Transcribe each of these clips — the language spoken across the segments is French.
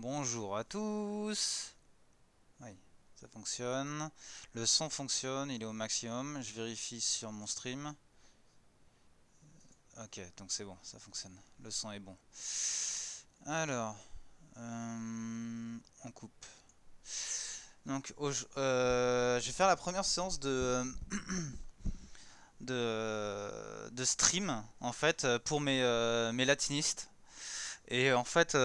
Bonjour à tous. Oui, ça fonctionne. Le son fonctionne, il est au maximum. Je vérifie sur mon stream. Ok, donc c'est bon, ça fonctionne. Le son est bon. Alors, on coupe. Donc, je vais faire la première séance de stream en fait pour mes latinistes. Et en fait,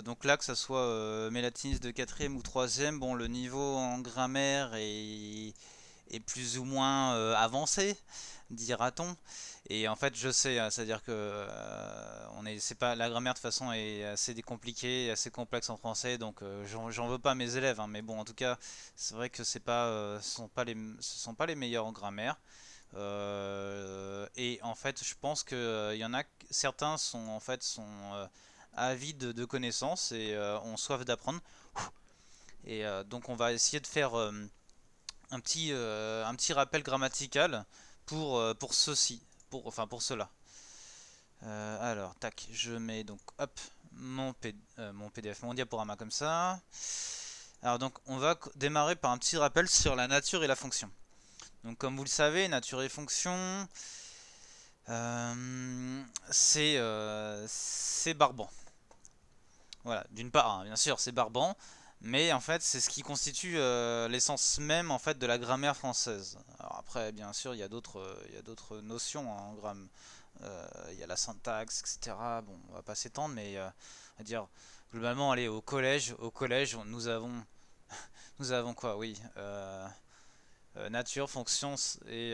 donc là, que ça soit mes latinistes de quatrième ou troisième, bon, le niveau en grammaire est plus ou moins avancé, dira-t-on. Et en fait, je sais, c'est-à-dire que c'est pas la grammaire de toute façon est assez compliquée, assez complexe en français, donc j'en veux pas à mes élèves, hein, mais bon, en tout cas, c'est vrai que c'est pas, ce sont pas les meilleurs en grammaire. Et en fait, je pense que il y en a certains sont en fait avides de connaissances et ont soif d'apprendre. Et donc, on va essayer de faire un petit rappel grammatical pour ceci, pour cela. Alors, tac, je mets donc hop mon PDF, mon diaporama comme ça. Alors donc, on va démarrer par un petit rappel sur la nature et la fonction. Donc, comme vous le savez, nature et fonction, c'est barbant. Voilà, d'une part, hein, bien sûr, c'est barbant, mais en fait, c'est ce qui constitue l'essence même en fait de la grammaire française. Alors après, bien sûr, il y a d'autres notions en gramme. Il y a la syntaxe, etc. Bon, on va pas s'étendre, mais à dire globalement, allez, au collège, nous avons quoi? Oui, nature, fonction et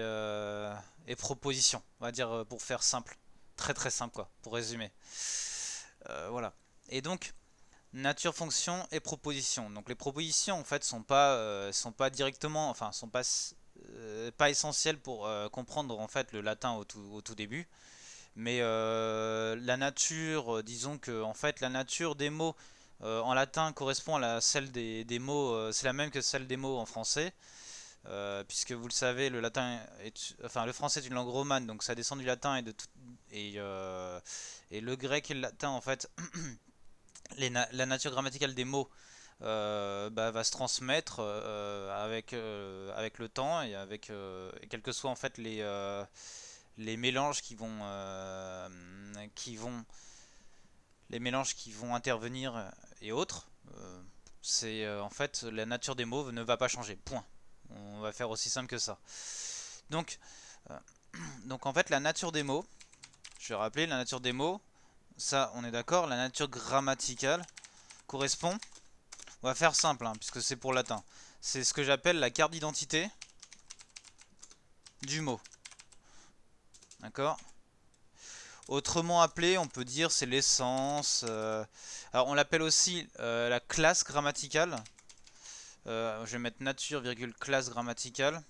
proposition. On va dire pour faire simple, très très simple quoi, pour résumer. Voilà. Et donc nature, fonction et proposition. Donc les propositions en fait sont pas directement, enfin sont pas essentielles pour comprendre en fait le latin au tout début. Mais la nature, disons que en fait la nature des mots en latin correspond à celle des mots, c'est la même que celle des mots en français. Puisque vous le savez, enfin le français est une langue romane, donc ça descend du latin et, euh, et le grec et le latin en fait la nature grammaticale des mots va se transmettre avec le temps et quels que soient en fait les mélanges qui vont les mélanges qui vont intervenir et autres. C'est en fait la nature des mots ne va pas changer. Point. On va faire aussi simple que ça. Donc, euh, donc en fait la nature des mots, je vais rappeler la nature des mots, ça on est d'accord, la nature grammaticale correspond. On va faire simple, hein, puisque c'est pour latin. C'est ce que j'appelle la carte d'identité du mot. D'accord. Autrement appelé, on peut dire c'est l'essence. Alors on l'appelle aussi la classe grammaticale. Je vais mettre nature, virgule, classe grammaticale.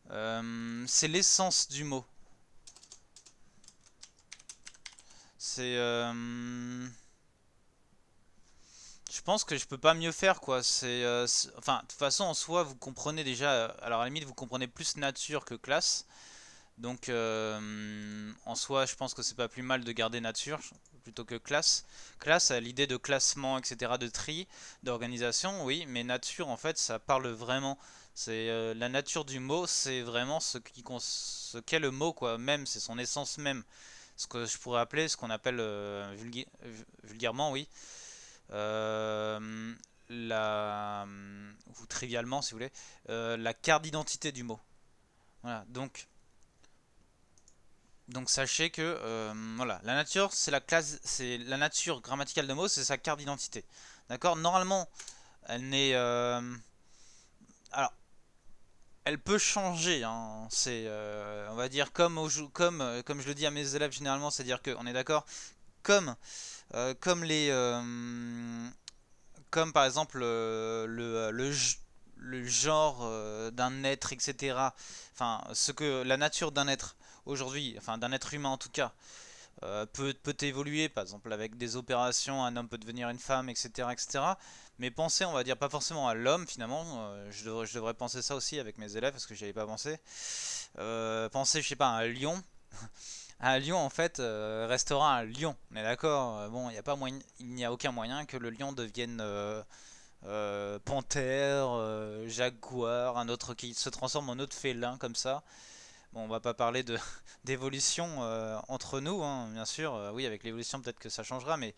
C'est l'essence du mot. C'est. Je pense que je peux pas mieux faire quoi. Enfin, de toute façon, en soi, vous comprenez déjà. Alors à la limite, vous comprenez plus nature que classe. Donc en soi, je pense que c'est pas plus mal de garder nature plutôt que classe. Classe a l'idée de classement, etc., de tri, d'organisation, oui, mais nature en fait, ça parle vraiment. C'est la nature du mot, c'est vraiment ce qu'est le mot quoi, même, c'est son essence même. Ce que je pourrais appeler, ce qu'on appelle vulgairement, oui, euh, ou trivialement si vous voulez, la carte d'identité du mot. Voilà, donc sachez que voilà, la nature c'est la classe, c'est la nature grammaticale de mots, c'est sa carte d'identité. D'accord. Normalement, elle n'est, alors, elle peut changer, hein. C'est, on va dire comme je le dis à mes élèves généralement, c'est-à-dire qu'on est d'accord, comme comme comme par exemple le genre d'un être, etc. Enfin, ce que la nature d'un être aujourd'hui, enfin d'un être humain en tout cas peut évoluer, par exemple avec des opérations, un homme peut devenir une femme, etc. etc. Mais penser, on va dire, pas forcément à l'homme finalement, je devrais penser ça aussi avec mes élèves parce que j'y avais pas pensé. Penser, je sais pas, à un lion, un lion en fait restera un lion. On est d'accord? Bon, il n'y a pas moyen, il n'y a aucun moyen que le lion devienne panthère, jaguar, un autre qui se transforme en autre félin comme ça. Bon, on va pas parler de d'évolution entre nous, hein, bien sûr. Oui, avec l'évolution peut-être que ça changera, mais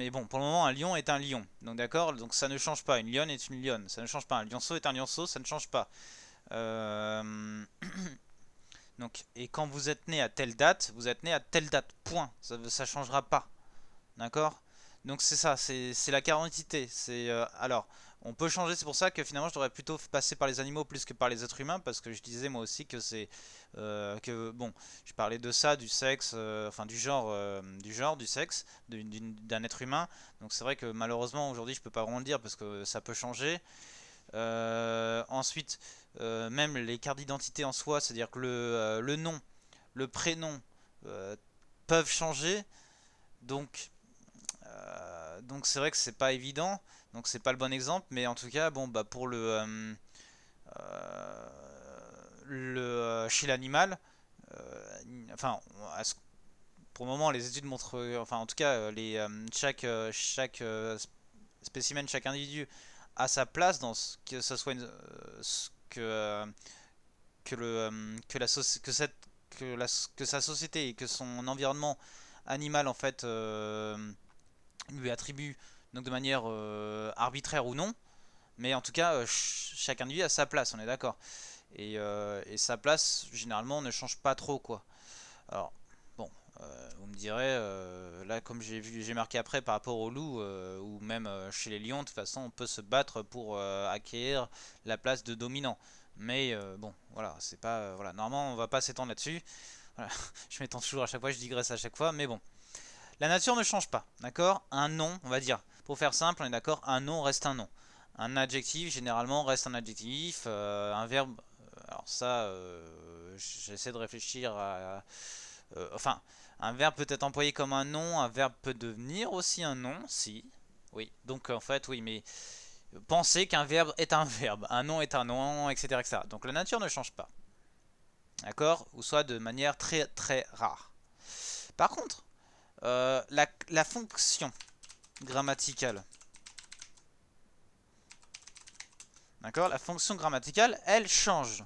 bon, pour le moment, un lion est un lion. Donc d'accord, donc ça ne change pas. Une lionne est une lionne, ça ne change pas. Un lionceau est un lionceau, ça ne change pas. Euh, donc, et quand vous êtes né à telle date, vous êtes né à telle date. Point. Ça changera pas. D'accord? Donc c'est ça, c'est la quarantaine. Alors, on peut changer, c'est pour ça que finalement je devrais plutôt passer par les animaux plus que par les êtres humains, parce que je disais moi aussi que bon, je parlais de ça, du sexe, enfin du genre, du sexe, d'un être humain. Donc c'est vrai que malheureusement aujourd'hui je peux pas vraiment le dire parce que ça peut changer. Ensuite, même les cartes d'identité en soi, c'est-à-dire que le nom, le prénom euh, peuvent changer. Donc c'est vrai que c'est pas évident, donc c'est pas le bon exemple, mais en tout cas, bon, bah pour euh, chez l'animal, enfin, pour le moment, les études montrent, enfin, en tout cas, chaque spécimen, chaque individu a sa place dans que ça soit que le que la que cette que sa société et que son environnement animal en fait lui attribue donc de manière arbitraire ou non, mais en tout cas chaque individu a sa place, on est d'accord. Et sa place généralement ne change pas trop quoi. Alors bon, vous me direz là comme j'ai marqué après par rapport au loup ou même chez les lions, de toute façon on peut se battre pour acquérir la place de dominant. Mais bon, voilà, c'est pas voilà, normalement on va pas s'étendre là-dessus. Voilà, je m'étends toujours à chaque fois, je digresse à chaque fois, mais bon. La nature ne change pas, d'accord? Un nom, on va dire, pour faire simple, on est d'accord, un nom reste un nom. Un adjectif, généralement, reste un adjectif. Un verbe, alors ça, j'essaie de réfléchir à... enfin, un verbe peut être employé comme un nom, un verbe peut devenir aussi un nom, si. Oui, donc en fait, oui, mais pensez qu'un verbe est un verbe, un nom est un nom, etc., etc. Donc la nature ne change pas, d'accord? Ou soit de manière très très rare. Par contre, la fonction grammaticale. D'accord? La fonction grammaticale, elle change.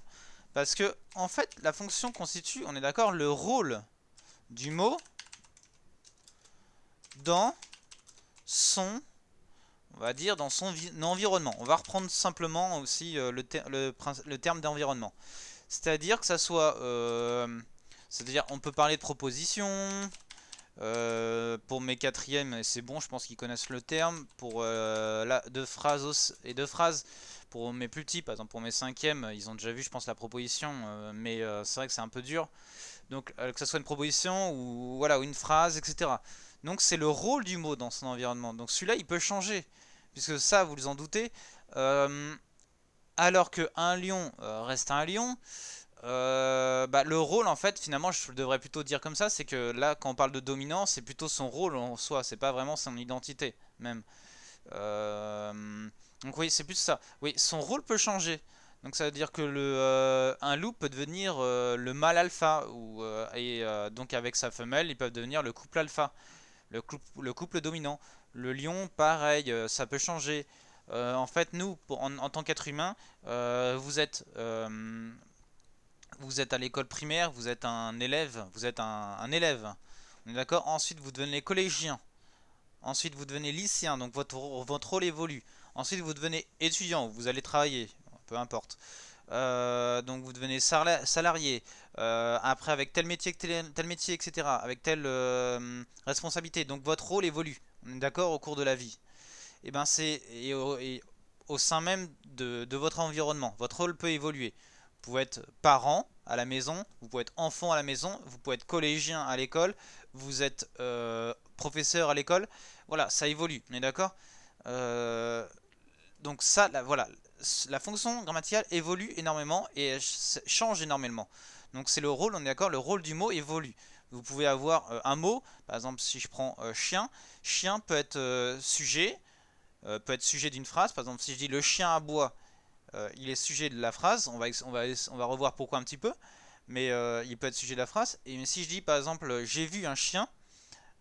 Parce que, en fait, la fonction constitue, on est d'accord, le rôle du mot dans son, on va dire, dans son environnement. On va reprendre simplement aussi le terme d'environnement. C'est-à-dire que ça soit, c'est-à-dire, on peut parler de proposition. Pour mes quatrièmes, c'est bon, je pense qu'ils connaissent le terme. Pour deux phrases et deux phrases. Pour mes plus petits, par exemple pour mes cinquièmes, ils ont déjà vu, je pense, la proposition, mais c'est vrai que c'est un peu dur. Donc que ce soit une proposition ou voilà, ou une phrase, etc. Donc c'est le rôle du mot dans son environnement. Donc celui-là, il peut changer, puisque ça, vous vous en doutez. Euh, alors qu'un lion reste un lion, bah, le rôle en fait finalement je devrais plutôt dire comme ça, c'est que là quand on parle de dominant c'est plutôt son rôle en soi, c'est pas vraiment son identité même. Donc oui c'est plus ça. Oui son rôle peut changer. Donc ça veut dire que un loup peut devenir le mâle alpha donc avec sa femelle ils peuvent devenir le couple alpha, le couple dominant. Le lion pareil ça peut changer. En fait nous en tant qu'être humain vous êtes à l'école primaire, vous êtes un élève, vous êtes un élève. On est d'accord? Ensuite, vous devenez collégien. Ensuite, vous devenez lycéen, donc votre rôle évolue. Ensuite, vous devenez étudiant, vous allez travailler, peu importe. Donc, vous devenez salarié. Après, avec tel métier, tel métier, etc. Avec telle responsabilité. Donc, votre rôle évolue. On est d'accord au cours de la vie. Et ben, et au sein même de votre environnement. Votre rôle peut évoluer. Vous pouvez être parent à la maison, vous pouvez être enfant à la maison, vous pouvez être collégien à l'école, vous êtes professeur à l'école. Voilà, ça évolue, on est d'accord? Euh, donc ça, voilà, la fonction grammaticale évolue énormément et change énormément. Donc c'est le rôle, on est d'accord, le rôle du mot évolue. Vous pouvez avoir un mot, par exemple si je prends chien, chien peut être sujet d'une phrase. Par exemple si je dis le chien aboie, il est sujet de la phrase, on va revoir pourquoi un petit peu. mais il peut être sujet de la phrase. Et si je dis par exemple j'ai vu un chien,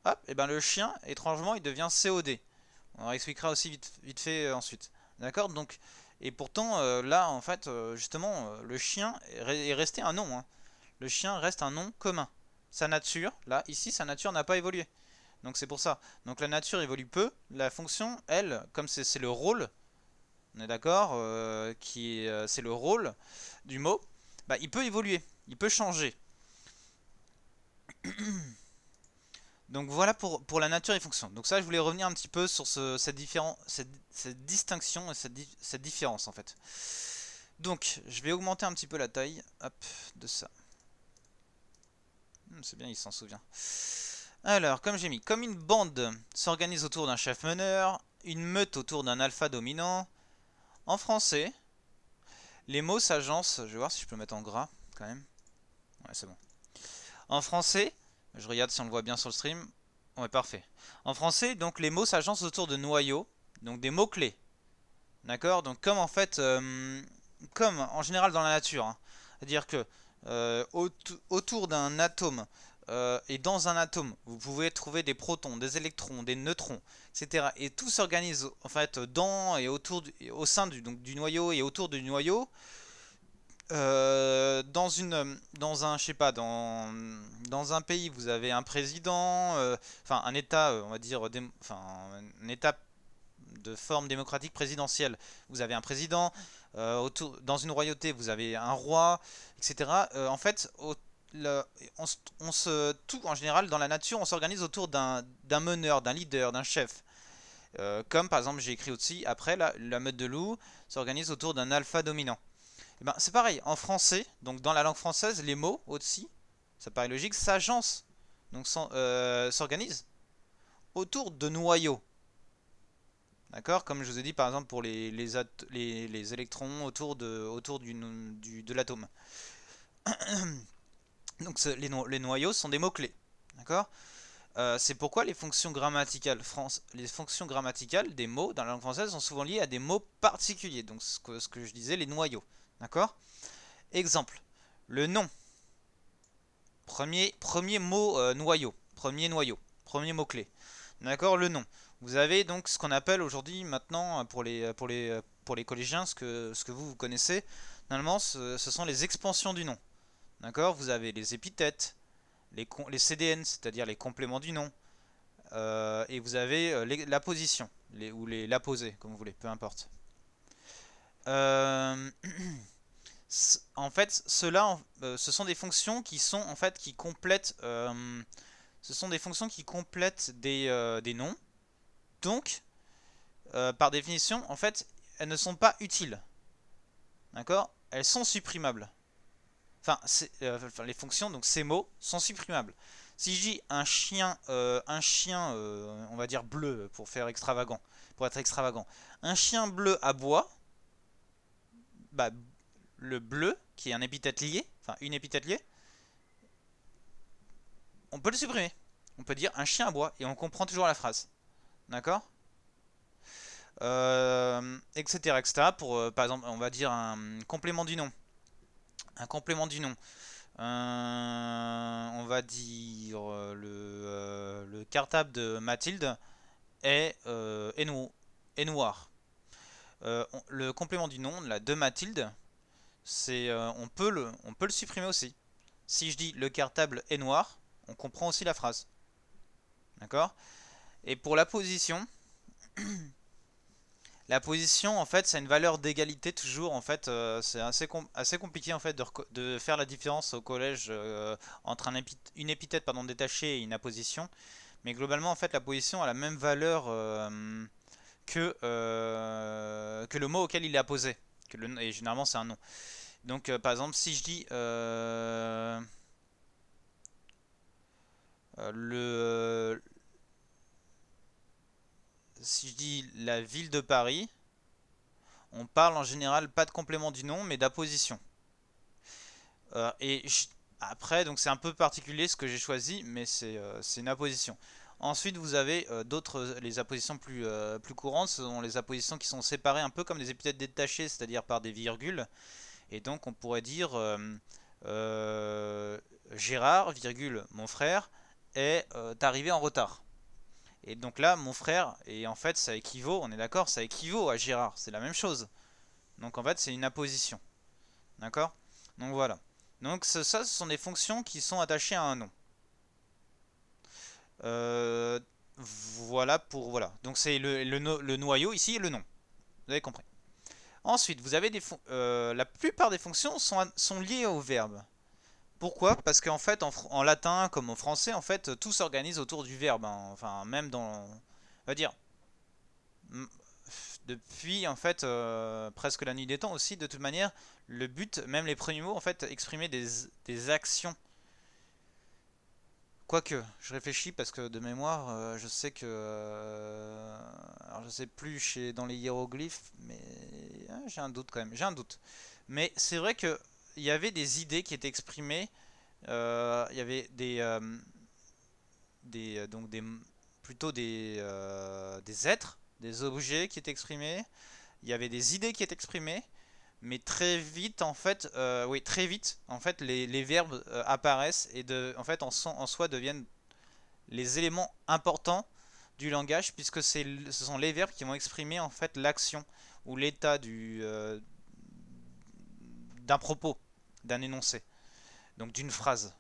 hop, et ben le chien, étrangement, il devient COD. On expliquera aussi vite fait ensuite. D'accord. Donc, et pourtant, là, en fait, justement, le chien est resté un nom, hein. Le chien reste un nom commun. Sa nature, là, ici, sa nature n'a pas évolué. Donc c'est pour ça. Donc la nature évolue peu. La fonction, elle, comme c'est le rôle, on est d'accord, c'est le rôle du mot, bah, il peut évoluer, il peut changer. Donc voilà pour la nature et fonction. Donc ça, je voulais revenir un petit peu sur cette distinction et cette différence en fait. Donc, je vais augmenter un petit peu la taille, hop, de ça. C'est bien, il s'en souvient. Alors, comme j'ai mis, comme une bande s'organise autour d'un chef meneur, une meute autour d'un alpha dominant, en français, les mots s'agencent. Je vais voir si je peux mettre en gras quand même. Ouais, c'est bon. En français, je regarde si on le voit bien sur le stream. Ouais, parfait. En français, donc les mots s'agencent autour de noyaux, donc des mots-clés. D'accord. Donc comme en fait, comme en général dans la nature, hein. C'est-à-dire que autour d'un atome et dans un atome, vous pouvez trouver des protons, des électrons, des neutrons, etc. Et tout s'organise en fait dans et autour, au sein du noyau et autour du noyau. Dans un, je sais pas, dans un pays, vous avez un président, enfin un État, on va dire, enfin un État de forme démocratique présidentielle. Vous avez un président, dans une royauté, vous avez un roi, etc. En fait, le- tout en général dans la nature, on s'organise autour d'un meneur, d'un leader, d'un chef. Comme par exemple, j'ai écrit aussi, après, la meute de loups s'organise autour d'un alpha dominant. Eh ben, c'est pareil, en français, donc dans la langue française, les mots aussi, ça paraît logique, s'agencent, donc s'organisent autour de noyaux. D'accord. Comme je vous ai dit par exemple pour les électrons de l'atome. Donc les noyaux sont des mots-clés. D'accord. C'est pourquoi les fonctions grammaticales des mots dans la langue française sont souvent liées à des mots particuliers. Donc ce que je disais, les noyaux. D'accord. Exemple. Le nom. Premier mot noyau. Premier noyau. Premier mot-clé. D'accord, le nom. Vous avez donc ce qu'on appelle aujourd'hui, maintenant, pour les collégiens, ce que vous connaissez. Normalement, ce sont les expansions du nom. D'accord. Vous avez les épithètes, les CDN, c'est-à-dire les compléments du nom. Et vous avez la position, ou l'apposé, comme vous voulez, peu importe. Euh, En fait, ce sont des fonctions qui sont en fait qui complètent. Ce sont des fonctions qui complètent des noms. Donc, par définition, en fait, elles ne sont pas utiles. D'accord. Elles sont supprimables. Enfin, les fonctions, donc ces mots, sont supprimables. Si je dis un chien, on va dire bleu pour être extravagant, un chien bleu aboie, bah, le bleu, qui est un épithète lié, enfin une épithète liée, on peut le supprimer. On peut dire un chien aboie et on comprend toujours la phrase. D'accord. Etc. etc. Pour, par exemple, on va dire un complément du nom. Un complément du nom. On va dire le cartable de Mathilde est noir. Le complément du nom, la de Mathilde, on peut le supprimer aussi. Si je dis le cartable est noir, on comprend aussi la phrase. D'accord. Et pour la position en fait, c'est une valeur d'égalité toujours. En fait, c'est assez compliqué en fait de faire la différence au collège entre une épithète pardon, détachée et une apposition. Mais globalement, en fait, la position a la même valeur que le mot auquel il est apposé. Et généralement, c'est un nom. Donc, par exemple, si je dis le, si je dis la ville de Paris, on parle en général pas de complément du nom, mais d'apposition. Euh, et après, donc c'est un peu particulier ce que j'ai choisi, mais c'est une apposition. Ensuite, vous avez les appositions plus courantes, ce sont les appositions qui sont séparées un peu comme des épithètes détachées, c'est-à-dire par des virgules. Et donc, on pourrait dire Gérard, virgule, mon frère, est arrivé en retard. Et donc là, mon frère, et en fait, ça équivaut, on est d'accord, ça équivaut à Gérard, c'est la même chose. Donc en fait, c'est une apposition. D'accord? Donc voilà. Donc ça, ce sont des fonctions qui sont attachées à un nom. Euh, voilà pour voilà. Donc c'est le noyau ici et le nom. Vous avez compris. Ensuite, vous avez la plupart des fonctions sont liées au verbe. Pourquoi? Parce qu'en fait, en latin comme en français, en fait, tout s'organise autour du verbe, hein. Enfin, même dans, on va dire, depuis en fait presque la nuit des temps aussi. De toute manière, le but, même les premiers mots, en fait, exprimer des actions. Quoique, je réfléchis parce que de mémoire, je sais que, alors je sais plus dans les hiéroglyphes, mais j'ai un doute quand même. J'ai un doute. Mais c'est vrai que il y avait des idées qui étaient exprimées. Il y avait donc plutôt des êtres, des objets qui étaient exprimés. Il y avait des idées qui étaient exprimées, mais très vite en fait, oui très vite en fait les verbes apparaissent et en fait en soi deviennent les éléments importants du langage puisque ce sont les verbes qui vont exprimer en fait l'action ou l'état d'un propos, d'un énoncé, donc d'une phrase.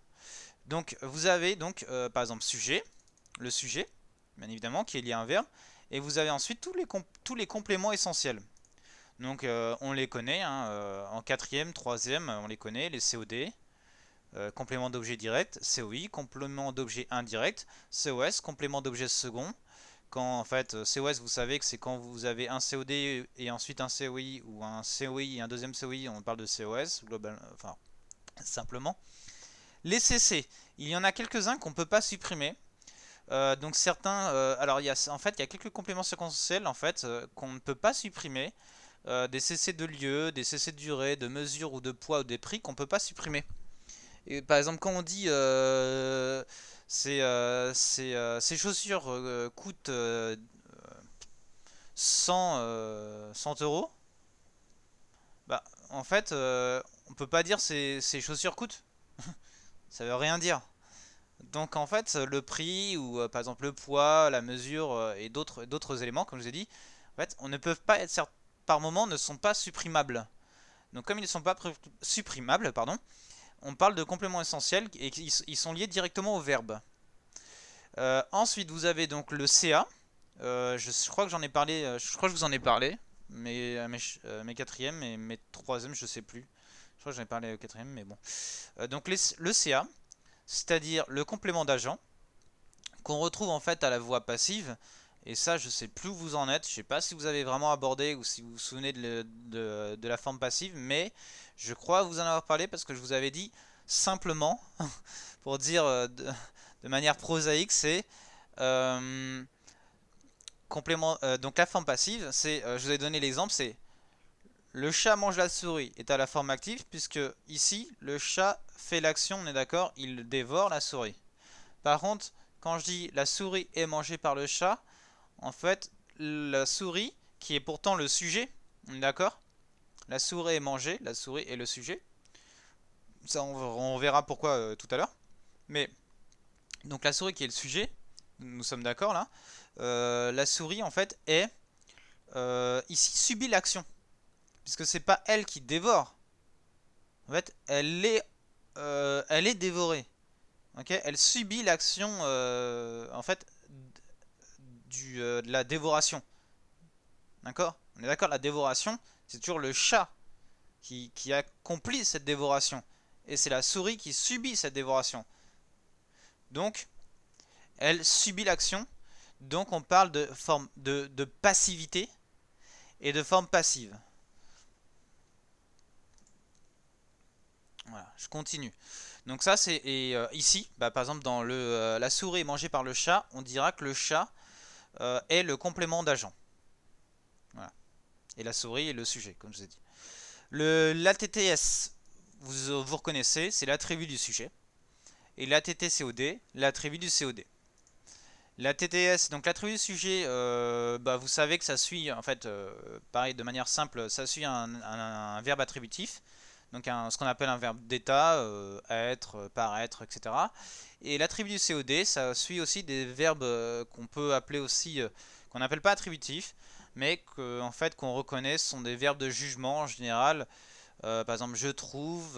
Donc vous avez donc par exemple sujet, le sujet, bien évidemment, qui est lié à un verbe, et vous avez ensuite tous les compléments essentiels. Donc on les connaît, hein, en quatrième, troisième, on les connaît, les COD, complément d'objet direct, COI, complément d'objet indirect, COS, complément d'objet second. Quand en fait COS, vous savez que c'est quand vous avez un COD et ensuite un COI ou un COI et un deuxième COI, on parle de COS global, enfin simplement. Les CC, il y en a quelques-uns qu'on ne peut pas supprimer. Donc certains, alors en fait il y a quelques compléments séquentiels en fait qu'on ne peut pas supprimer. Des CC de lieu, des CC de durée, de mesure ou de poids ou des prix qu'on ne peut pas supprimer. Et par exemple quand on dit ces chaussures coûtent 100 euros, bah en fait on peut pas dire ces chaussures coûtent. Ça veut rien dire. Donc en fait, le prix ou par exemple le poids, la mesure et d'autres éléments, comme je vous ai dit, en fait, on ne peut pas être par moment ne sont pas supprimables. Donc comme ils ne sont pas supprimables, pardon, on parle de compléments essentiels et ils sont liés directement au verbe. Ensuite, vous avez donc le CA. Je crois que j'en ai parlé, je crois que je vous en ai parlé, mes quatrièmes et mes troisièmes, je sais plus. Je crois que j'en ai parlé au quatrième, mais bon. Donc le CA, c'est-à-dire le complément d'agent, qu'on retrouve en fait à la voix passive. Et ça, je sais plus où vous en êtes. Je sais pas si vous avez vraiment abordé ou si vous vous souvenez de la forme passive, mais je crois vous en avoir parlé parce que je vous avais dit simplement, pour dire de manière prosaïque, c'est euh, complément. Donc la forme passive, c'est, je vous ai donné l'exemple, c'est le chat mange la souris est à la forme active puisque ici le chat fait l'action, on est d'accord, il dévore la souris. Par contre, quand je dis la souris est mangée par le chat, en fait, la souris, qui est pourtant le sujet, d'accord? La souris est mangée, la souris est le sujet. Ça, on verra pourquoi tout à l'heure. Mais, donc la souris qui est le sujet, nous sommes d'accord là. La souris, en fait, ici, subit l'action. Puisque c'est pas elle qui dévore. En fait, elle est dévorée. Ok, elle subit l'action, en fait, de la dévoration. D'accord? On est d'accord, la dévoration, c'est toujours le chat qui accomplit cette dévoration. Et c'est la souris qui subit cette dévoration. Donc, elle subit l'action. Donc, on parle de forme de passivité et de forme passive. Voilà, je continue. Donc ça, c'est ici, bah, par exemple, dans la souris est mangée par le chat, on dira que le chat est le complément d'agent. Voilà. Et la souris est le sujet, comme je vous ai dit. L'ATTS, vous reconnaissez, c'est l'attribut du sujet. Et l'ATTCOD, l'attribut du COD. L'ATTS, donc l'attribut du sujet, bah, vous savez que ça suit, en fait, pareil, de manière simple, ça suit un verbe attributif. donc ce qu'on appelle un verbe d'état, être, paraître, etc. Et l'attribut du COD, ça suit aussi des verbes qu'on peut appeler aussi, qu'on n'appelle pas attributifs, mais en fait qu'on reconnaît sont des verbes de jugement en général. Par exemple, je trouve,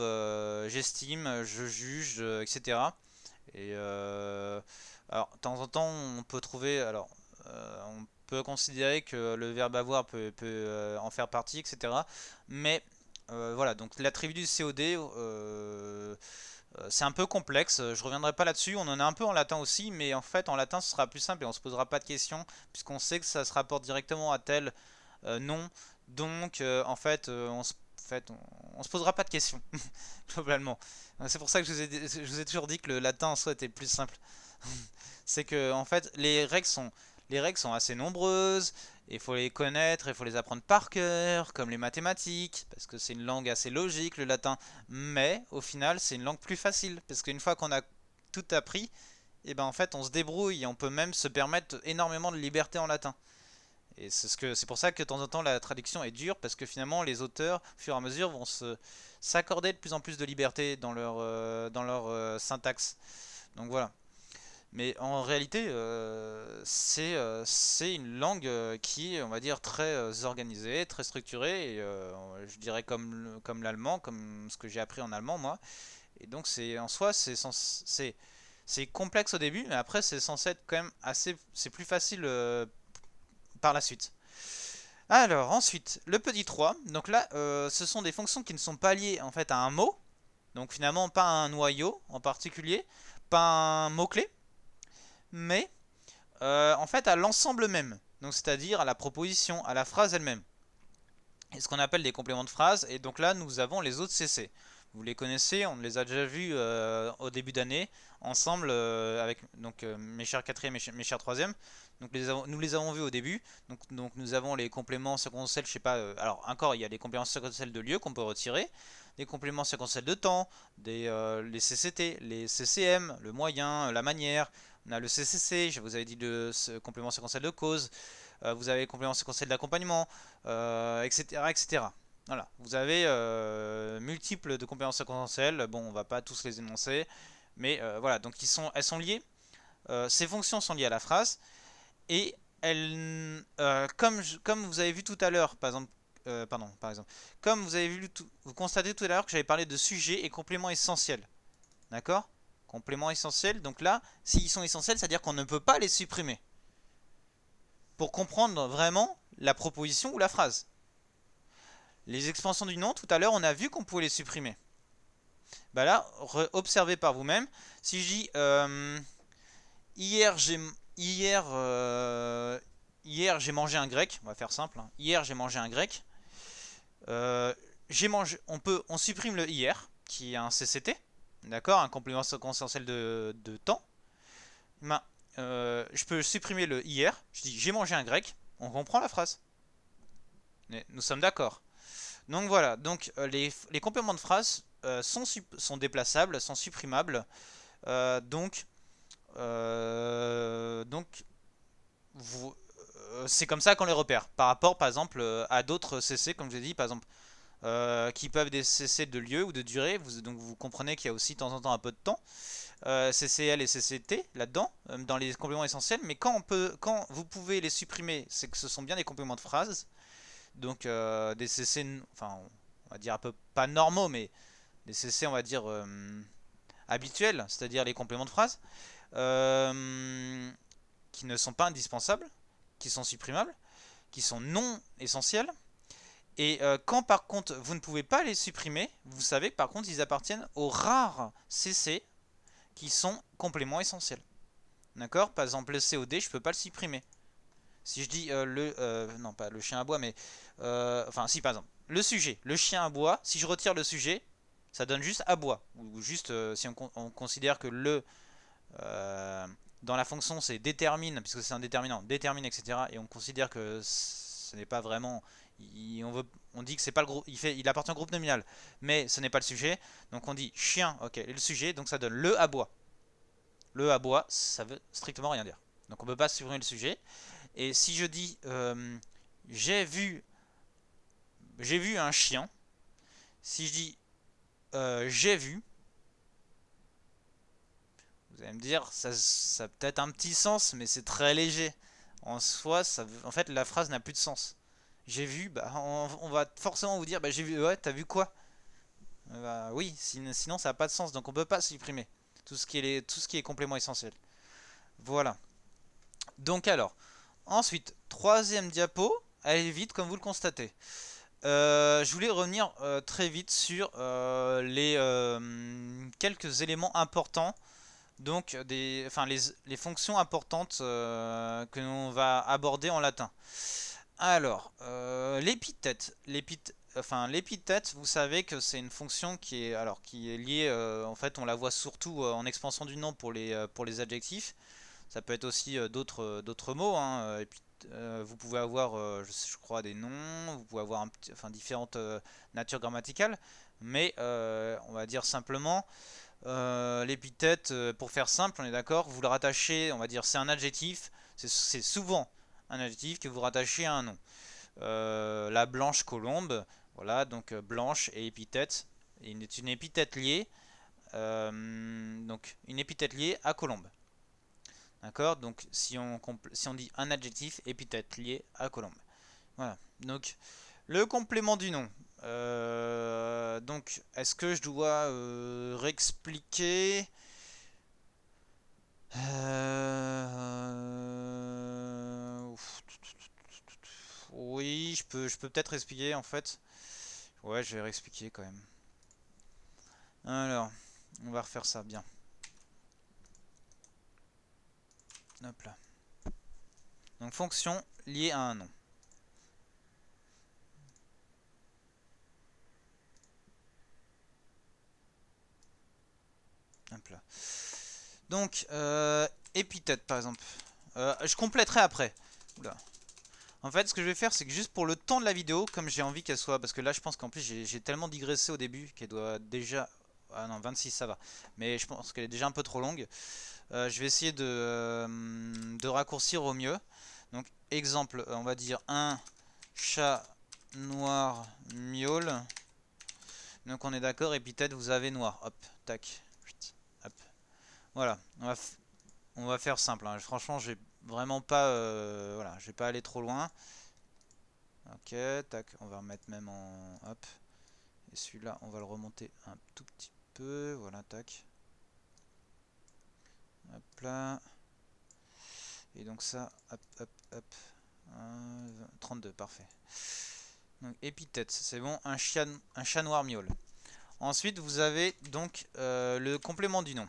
j'estime, je juge, etc. Et alors, de temps en temps, on peut trouver, alors, on peut considérer que le verbe avoir peut en faire partie, etc. Mais voilà, donc l'attribut du COD, c'est un peu complexe. Je reviendrai pas là-dessus. On en a un peu en latin aussi, mais en fait, en latin, ce sera plus simple et on se posera pas de questions puisqu'on sait que ça se rapporte directement à tel nom. Donc, en fait, on se posera pas de questions globalement. C'est pour ça que je vous ai toujours dit que le latin en soi était plus simple. C'est que en fait les règles sont assez nombreuses, il faut les connaître, il faut les apprendre par cœur, comme les mathématiques, parce que c'est une langue assez logique le latin, mais au final c'est une langue plus facile, parce qu'une fois qu'on a tout appris, et ben en fait on se débrouille et on peut même se permettre énormément de liberté en latin. Et c'est pour ça que de temps en temps la traduction est dure, parce que finalement les auteurs, au fur et à mesure, vont s'accorder de plus en plus de liberté dans leur syntaxe. Donc voilà. Mais en réalité, c'est une langue qui est, on va dire, très organisée, très structurée, et je dirais comme l'allemand, comme ce que j'ai appris en allemand, moi. Et donc, en soi, c'est complexe au début, mais après, c'est censé être quand même assez, c'est plus facile par la suite. Alors, ensuite, le petit 3. Donc là, ce sont des fonctions qui ne sont pas liées en fait à un mot, donc finalement pas un noyau en particulier, pas un mot-clé, mais en fait à l'ensemble même, donc c'est-à-dire à la proposition, à la phrase elle-même. Et ce qu'on appelle des compléments de phrase, et donc là nous avons les autres CC. Vous les connaissez, on les a déjà vus au début d'année, ensemble avec donc, mes chers quatrième et mes chers troisième. Donc nous les avons vus au début. Donc nous avons les compléments circonstanciels, je sais pas. Alors encore, il y a les compléments circonstanciels de lieu qu'on peut retirer, des compléments circonstanciels de temps, les CCT, les CCM, le moyen, la manière. On a le CCC, je vous avais dit le complément circonstanciel de cause. Vous avez les compléments séquentiels d'accompagnement, etc., etc. Voilà, vous avez multiples de compléments séquentiels. Bon, on va pas tous les énoncer, mais voilà, donc elles sont liées. Ces fonctions sont liées à la phrase et comme vous avez vu tout à l'heure, par exemple, comme vous avez vous constatez tout à l'heure que j'avais parlé de sujet et complément essentiel, d'accord? Complément essentiel. Donc là, s'ils sont essentiels, c'est-à-dire qu'on ne peut pas les supprimer pour comprendre vraiment la proposition ou la phrase. Les expansions du nom, tout à l'heure, on a vu qu'on pouvait les supprimer. Bah là, observez par vous-même. Si je dis hier j'ai hier hier j'ai mangé un grec, on va faire simple. Hein. Hier j'ai mangé un grec. J'ai mangé, on supprime le hier qui est un CCT, d'accord, un complément circonstanciel de temps. Ben, je peux supprimer le hier. Je dis j'ai mangé un grec. On comprend la phrase. Nous sommes d'accord. Donc voilà, donc les compléments de phrase sont déplaçables, sont supprimables. Donc, donc c'est comme ça qu'on les repère. Par rapport, par exemple, à d'autres CC, comme je l'ai dit, par exemple, qui peuvent des CC de lieu ou de durée. Donc vous comprenez qu'il y a aussi de temps en temps un peu de temps. CCL et CCT là-dedans, dans les compléments essentiels. Mais quand vous pouvez les supprimer, c'est que ce sont bien des compléments de phrase. Donc des CC, enfin on va dire un peu pas normaux, mais des CC on va dire habituels, c'est-à-dire les compléments de phrase, qui ne sont pas indispensables, qui sont supprimables, qui sont non essentiels. Et quand par contre vous ne pouvez pas les supprimer, vous savez que par contre ils appartiennent aux rares CC qui sont compléments essentiels. D'accord? Par exemple le COD, je ne peux pas le supprimer. Si je dis non pas le chien à bois, mais enfin si par exemple le sujet, le chien à bois, si je retire le sujet, ça donne juste à bois. Ou juste si on considère que le dans la fonction c'est détermine, puisque c'est un déterminant, détermine, etc. Et on considère que ce n'est pas vraiment, on dit que c'est pas le groupe, il appartient au groupe nominal, mais ce n'est pas le sujet. Donc on dit chien, ok, et le sujet, donc ça donne le à bois. Le à bois, ça veut strictement rien dire. Donc on peut pas supprimer le sujet. Et si je dis j'ai vu un chien, si je dis j'ai vu. Vous allez me dire, ça a peut-être un petit sens, mais c'est très léger. En soi, en fait, la phrase n'a plus de sens. J'ai vu, bah, on va forcément vous dire, bah, j'ai vu, ouais, t'as vu quoi? Bah, oui, sinon ça n'a pas de sens, donc on peut pas supprimer tout ce qui est complément essentiel. Voilà. Donc alors, ensuite, troisième diapo, elle est vite comme vous le constatez. Je voulais revenir très vite sur les quelques éléments importants, donc enfin, les fonctions importantes que l'on va aborder en latin. Alors, l'épithète, vous savez que c'est une fonction qui est liée, en fait, on la voit surtout en expansion du nom pour les adjectifs. Ça peut être aussi d'autres mots, hein, vous pouvez avoir, je crois, des noms, vous pouvez avoir enfin, différentes natures grammaticales, mais on va dire simplement, l'épithète, pour faire simple, on est d'accord, vous le rattachez, on va dire, c'est un adjectif, c'est souvent un adjectif que vous rattachez à un nom. La blanche colombe, voilà, donc blanche et épithète, est une épithète liée, donc une épithète liée à colombe. D'accord. Donc si on dit un adjectif, épithète lié à colombe. Voilà. Donc le complément du nom. Donc est-ce que je dois réexpliquer Oui, je peux peut-être expliquer en fait. Ouais, je vais réexpliquer quand même. Alors, on va refaire ça bien. Hop là. Donc fonction liée à un nom. Hop là. Donc, épithète par exemple. Je compléterai après. Oula. En fait, ce que je vais faire, c'est que juste pour le temps de la vidéo, comme j'ai envie qu'elle soit... Parce que là, je pense qu'en plus, j'ai tellement digressé au début qu'elle doit déjà... Ah non, 26, ça va. Mais je pense qu'elle est déjà un peu trop longue. Je vais essayer de raccourcir au mieux. Donc, exemple, on va dire un chat noir miaule. Donc, on est d'accord, épithète, vous avez noir. Hop, tac. Hop. Voilà, on va faire simple, hein. Franchement, je vais vraiment pas, voilà, je vais pas aller trop loin. Ok, tac, on va remettre même en, hop. Et celui-là, on va le remonter un tout petit peu. Voilà, tac. Hop là. Et donc ça, hop, hop, hop. 32, parfait. Donc épithète, c'est bon, un chat noir miaule. Ensuite, vous avez donc le complément du nom.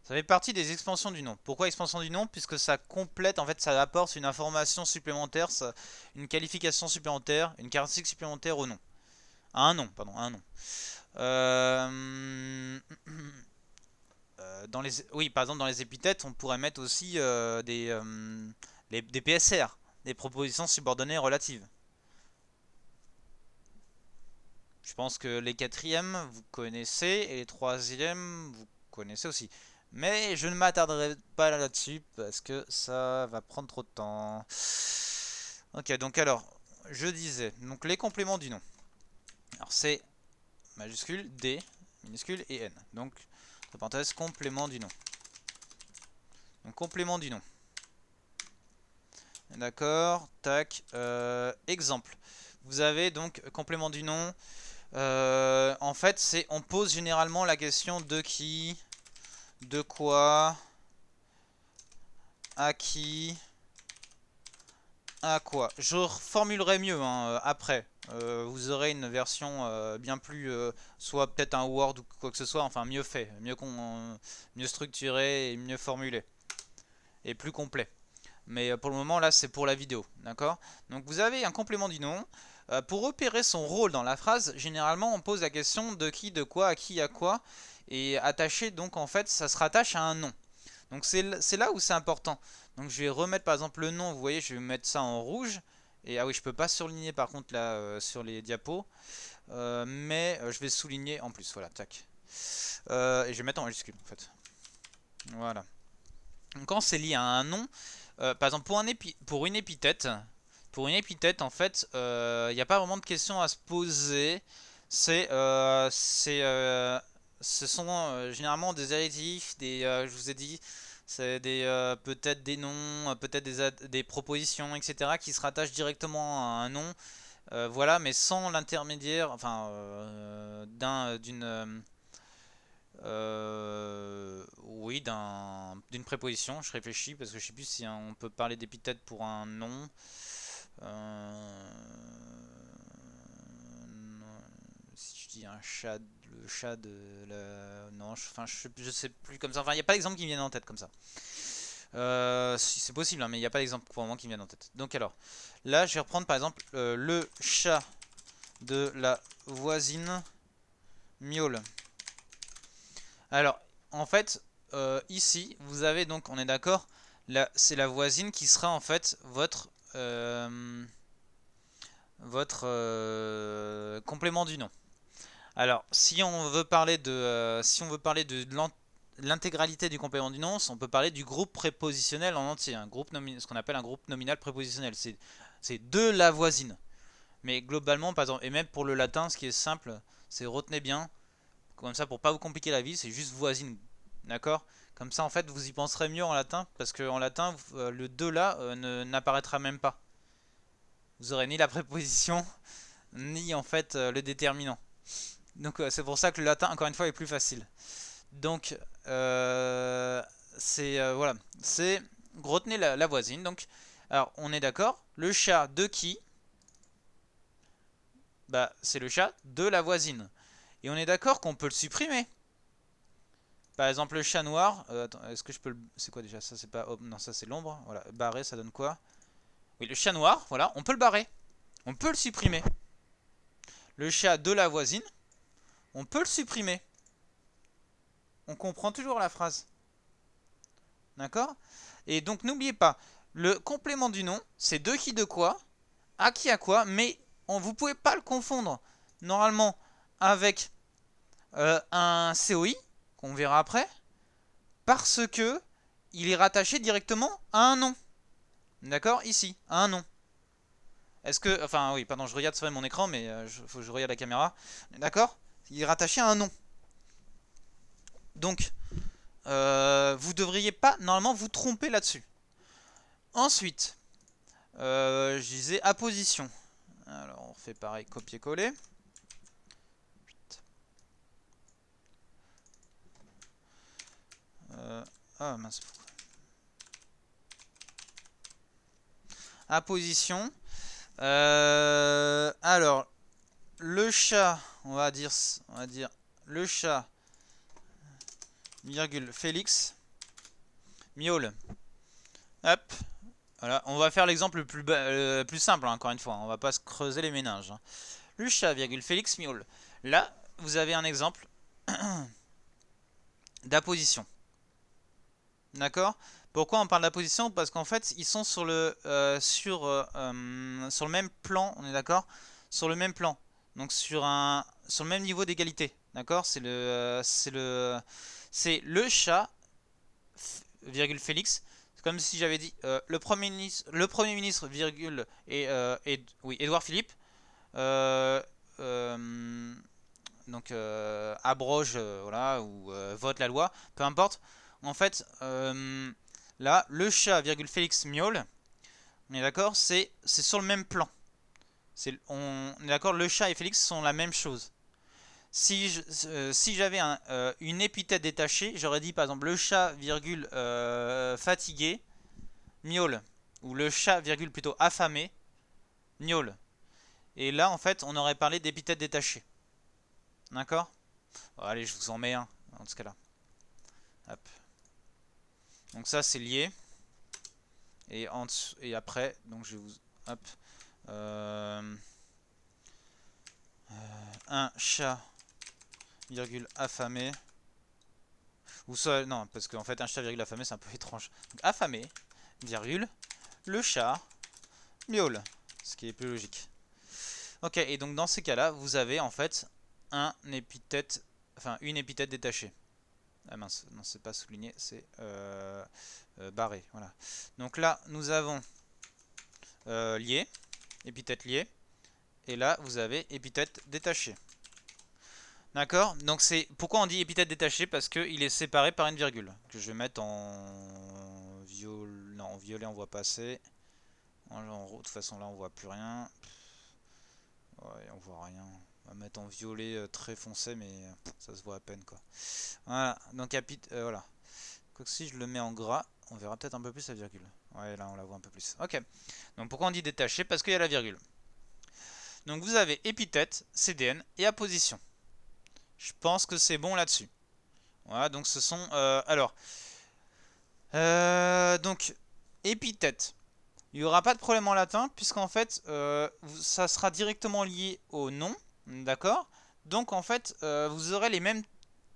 Ça fait partie des expansions du nom. Pourquoi expansion du nom? Puisque ça complète, en fait, ça apporte une information supplémentaire, une qualification supplémentaire, une caractéristique supplémentaire au nom. À un nom, pardon, à un nom. Oui, par exemple, dans les épithètes, on pourrait mettre aussi des PSR, des propositions subordonnées relatives. Je pense que les quatrièmes, vous connaissez, et les troisièmes, vous connaissez aussi. Mais je ne m'attarderai pas là-dessus parce que ça va prendre trop de temps. Ok, donc alors, je disais, donc les compléments du nom. Alors c'est majuscule, D, minuscule et N. Donc, entre parenthèses, complément du nom. Donc complément du nom. D'accord, tac. Exemple. Vous avez donc complément du nom. En fait, on pose généralement la question de qui, de quoi, à qui, à quoi. Je reformulerai mieux hein, après. Vous aurez une version bien plus, soit peut-être un Word ou quoi que ce soit, enfin mieux fait, mieux structuré et mieux formulé et plus complet. Mais pour le moment là c'est pour la vidéo, d'accord? Donc vous avez un complément du nom. Pour repérer son rôle dans la phrase, généralement on pose la question de qui, de quoi, à qui, à quoi. Et attaché, donc en fait ça se rattache à un nom. Donc c'est là où c'est important. Donc je vais remettre par exemple le nom, vous voyez je vais mettre ça en rouge. Et ah oui je peux pas surligner par contre là sur les diapos. Mais je vais souligner en plus, voilà, tac. Et je vais mettre en majuscule en fait. Voilà. Donc quand c'est lié à un nom, par exemple pour une épithète en fait, il n'y a pas vraiment de question à se poser. Ce sont généralement des adjectifs, je vous ai dit, c'est peut-être des noms, peut-être des propositions, etc. qui se rattachent directement à un nom, voilà, mais sans l'intermédiaire, enfin, oui, d'une préposition. Je réfléchis parce que je sais plus si on peut parler d'épithète pour un nom. Euh, non, si je dis un chat, le chat de la... Non, enfin, je sais plus comme ça. Enfin, il n'y a pas d'exemple qui me vienne en tête comme ça. Si, c'est possible, hein, mais il n'y a pas d'exemple pour le moment qui me vienne en tête. Donc alors, là, je vais reprendre par exemple le chat de la voisine miaule. Alors, en fait, ici, vous avez donc, on est d'accord, c'est la voisine qui sera en fait votre complément du nom. Alors, si on veut parler de l'intégralité du complément du nom, on peut parler du groupe prépositionnel en entier, ce qu'on appelle un groupe nominal prépositionnel. C'est de la voisine. Mais globalement, par exemple, et même pour le latin, ce qui est simple, c'est retenez bien, comme ça pour pas vous compliquer la vie, c'est juste voisine. D'accord? Comme ça, en fait, vous y penserez mieux en latin, parce qu'en latin, le de là n'apparaîtra même pas. Vous aurez ni la préposition, ni en fait le déterminant. Donc c'est pour ça que le latin, encore une fois, est plus facile. Donc, voilà, c'est retenez la voisine. Donc, alors, on est d'accord. Le chat de qui? Bah, c'est le chat de la voisine. Et on est d'accord qu'on peut le supprimer. Par exemple, le chat noir. Attends, est-ce que je peux le... C'est quoi déjà? Ça, c'est pas... Oh, non, ça, c'est l'ombre. Voilà, barré, ça donne quoi? Oui, le chat noir, voilà, on peut le barrer. On peut le supprimer. Le chat de la voisine, on peut le supprimer. On comprend toujours la phrase. D'accord? Et donc, n'oubliez pas, le complément du nom, c'est de qui de quoi, à qui à quoi, mais vous pouvez pas le confondre normalement avec un COI, qu'on verra après, parce que il est rattaché directement à un nom. D'accord? Ici, à un nom. Est-ce que... Enfin, oui, pardon, je regarde sur mon écran, mais faut que je regarde la caméra. D'accord? Il est rattaché à un nom. Donc, vous devriez pas, normalement, vous tromper là-dessus. Ensuite, je disais apposition. Alors, on fait pareil, copier-coller. Ah mince. Apposition. Alors, le chat, on va dire le chat, virgule, Félix, miaule. Hop. Voilà, on va faire l'exemple le plus simple, hein, encore une fois. On va pas se creuser les méninges. Hein. Le chat, virgule, Félix, miaule. Là, vous avez un exemple d'apposition. D'accord? Pourquoi on parle d'apposition? Parce qu'en fait, ils sont sur le même plan, on est d'accord? Sur le même plan. Donc sur le même niveau d'égalité. D'accord? C'est le chat, virgule Félix. C'est comme si j'avais dit le premier ministre, virgule, oui, Édouard Philippe. euh, euh, donc abroge, voilà, ou vote la loi, peu importe. En fait, là, le chat, virgule Félix miaule, on est d'accord, c'est sur le même plan. On est d'accord, le chat et Félix sont la même chose. Si j'avais une épithète détachée, j'aurais dit par exemple le chat, virgule fatigué, miaule. Ou le chat, virgule plutôt affamé, miaule. Et là, en fait, on aurait parlé d'épithète détachée. D'accord? Bon, allez, je vous en mets un, dans ce cas-là. Hop. Donc ça, c'est lié. Et après, donc je vais vous... Hop. Euh, un chat, virgule, affamé. Ou soit... Non, parce qu'en fait, un chat, virgule, affamé, c'est un peu étrange. Donc, affamé, virgule, le chat, miaule. Ce qui est plus logique. Ok, et donc dans ces cas-là, vous avez en fait une épithète détachée. Ah mince, non, c'est pas souligné, c'est barré. Voilà. Donc là, nous avons lié, épithète liée. Et là, vous avez épithète détachée. D'accord? Donc c'est pourquoi on dit épithète détaché, parce qu'il est séparé par une virgule. Que je vais mettre en violet. Non, en violet on voit pas assez. De toute façon là on voit plus rien. Ouais, on voit rien. On va mettre en violet très foncé, mais ça se voit à peine quoi. Voilà, donc voilà. Quoique si je le mets en gras, on verra peut-être un peu plus la virgule. Ouais, là on la voit un peu plus. Ok. Donc pourquoi on dit détaché? Parce qu'il y a la virgule. Donc vous avez épithète, CDN et apposition. Je pense que c'est bon là-dessus. Voilà, donc ce sont... donc, épithète. Il n'y aura pas de problème en latin, puisqu'en fait, ça sera directement lié au nom, d'accord? Donc en fait, vous aurez les mêmes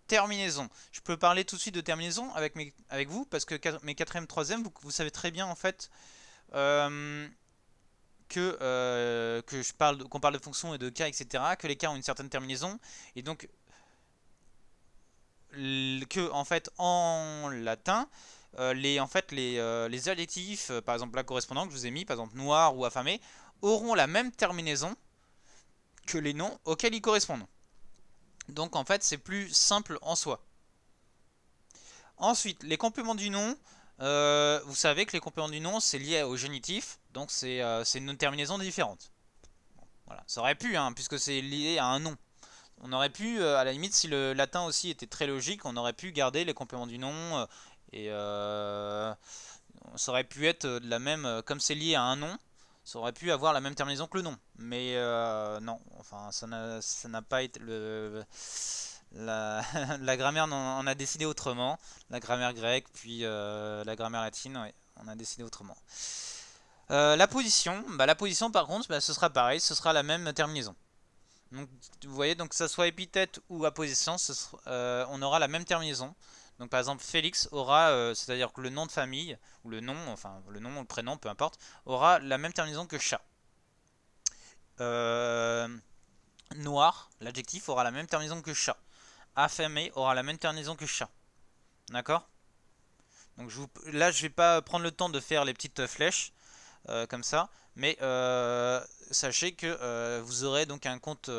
terminaisons. Je peux parler tout de suite de terminaison avec vous, parce que mes quatrième, troisième, vous savez très bien en fait euh, qu'on parle de fonctions et de cas, etc., que les cas ont une certaine terminaison, et donc que en fait en latin les adjectifs par exemple là correspondants que je vous ai mis par exemple noir ou affamé auront la même terminaison que les noms auxquels ils correspondent. Donc en fait c'est plus simple en soi. Ensuite les compléments du nom, vous savez que les compléments du nom c'est lié au génitif, donc c'est une terminaison différente. Voilà, ça aurait pu hein, puisque c'est lié à un nom. On aurait pu, à la limite, si le latin aussi était très logique, on aurait pu garder les compléments du nom et ça aurait pu être de la même, comme c'est lié à un nom, ça aurait pu avoir la même terminaison que le nom. Mais non, enfin, ça n'a pas été la, la grammaire en a décidé autrement. La grammaire grecque, puis la grammaire latine, ouais, on a décidé autrement. La position par contre, bah, ce sera pareil, ce sera la même terminaison. Donc, vous voyez, donc que ça soit épithète ou apposition, on aura la même terminaison. Donc par exemple, Félix aura, c'est-à-dire que le nom de famille, ou le nom, enfin le nom ou le prénom, peu importe, aura la même terminaison que chat. Euh, Noir, l'adjectif aura la même terminaison que chat. Affamé aura la même terminaison que chat. D'accord? Donc là, je vais pas prendre le temps de faire les petites flèches comme ça, mais sachez que vous aurez donc un compte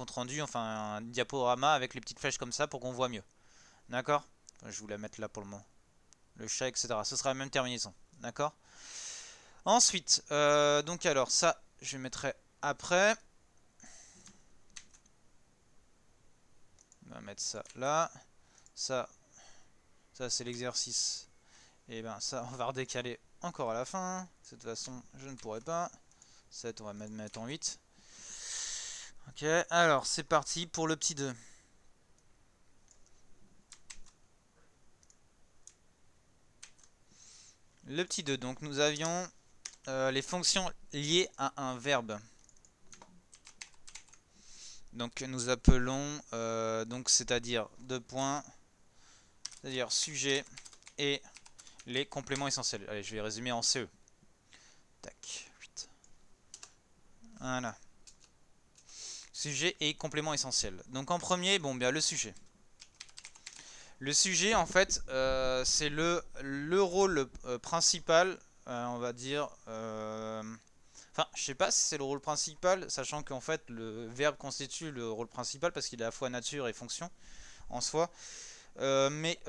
rendu, enfin un diaporama avec les petites flèches comme ça pour qu'on voit mieux. D'accord? Enfin, je vais vous la mettre là pour le moment. Le chat, etc. Ce sera la même terminaison. D'accord? Ensuite, donc alors ça, je mettrai après. On va mettre ça là. Ça, ça c'est l'exercice. Et ben ça, on va redécaler encore à la fin. De toute façon, je ne pourrai pas. 7, on va mettre en 8. Ok, alors c'est parti pour le petit 2. Le petit 2, donc nous avions les fonctions liées à un verbe. Donc nous appelons, donc c'est-à-dire deux points, c'est-à-dire sujet et les compléments essentiels. Allez, je vais résumer en CE. Tac, 8. Voilà. Sujet et complément essentiel. Donc en premier, bon bien le sujet. Le sujet en fait c'est le rôle principal, on va dire. Enfin, je sais pas si c'est le rôle principal, sachant qu'en fait le verbe constitue le rôle principal parce qu'il est à la fois nature et fonction en soi. Mais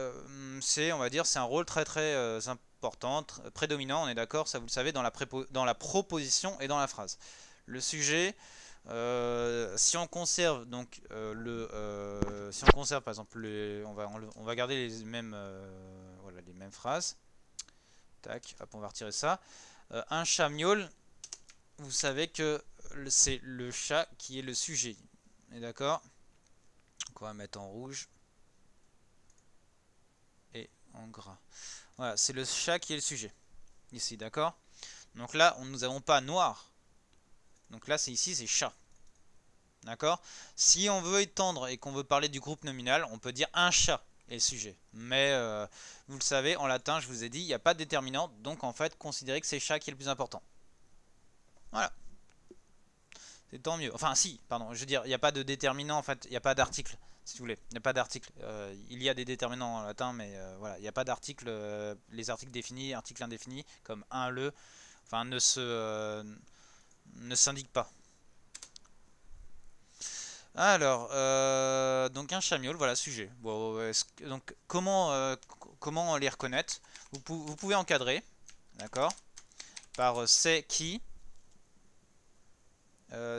c'est, on va dire, c'est un rôle très très important, prédominant, on est d'accord, ça vous le savez, dans la proposition et dans la phrase. Le sujet, si on conserve donc si on conserve par exemple, on va garder les mêmes, voilà, les mêmes phrases. Tac, hop, on va retirer ça. Un chat miaule, vous savez que c'est le chat qui est le sujet. On est d'accord? Donc on va mettre en rouge et en gras. Voilà, c'est le chat qui est le sujet. Ici, d'accord? Donc là, nous n'avons pas noir. Donc là, c'est ici, c'est chat. D'accord? Si on veut étendre et qu'on veut parler du groupe nominal, on peut dire un chat est le sujet. Mais vous le savez, en latin, je vous ai dit, il n'y a pas de déterminant. Donc en fait, considérez que c'est chat qui est le plus important. Voilà. C'est tant mieux. Enfin, si, pardon, je veux dire, il n'y a pas de déterminant, en fait, il n'y a pas d'article, si vous voulez. Il n'y a pas d'article. Il y a des déterminants en latin, mais voilà, il n'y a pas d'article. Les articles définis, articles indéfinis, comme un, le, enfin, ne s'indiquent pas. Alors, donc un chamiol, voilà, sujet. Bon, donc comment les reconnaître? Vous pouvez encadrer, d'accord, par c'est qui,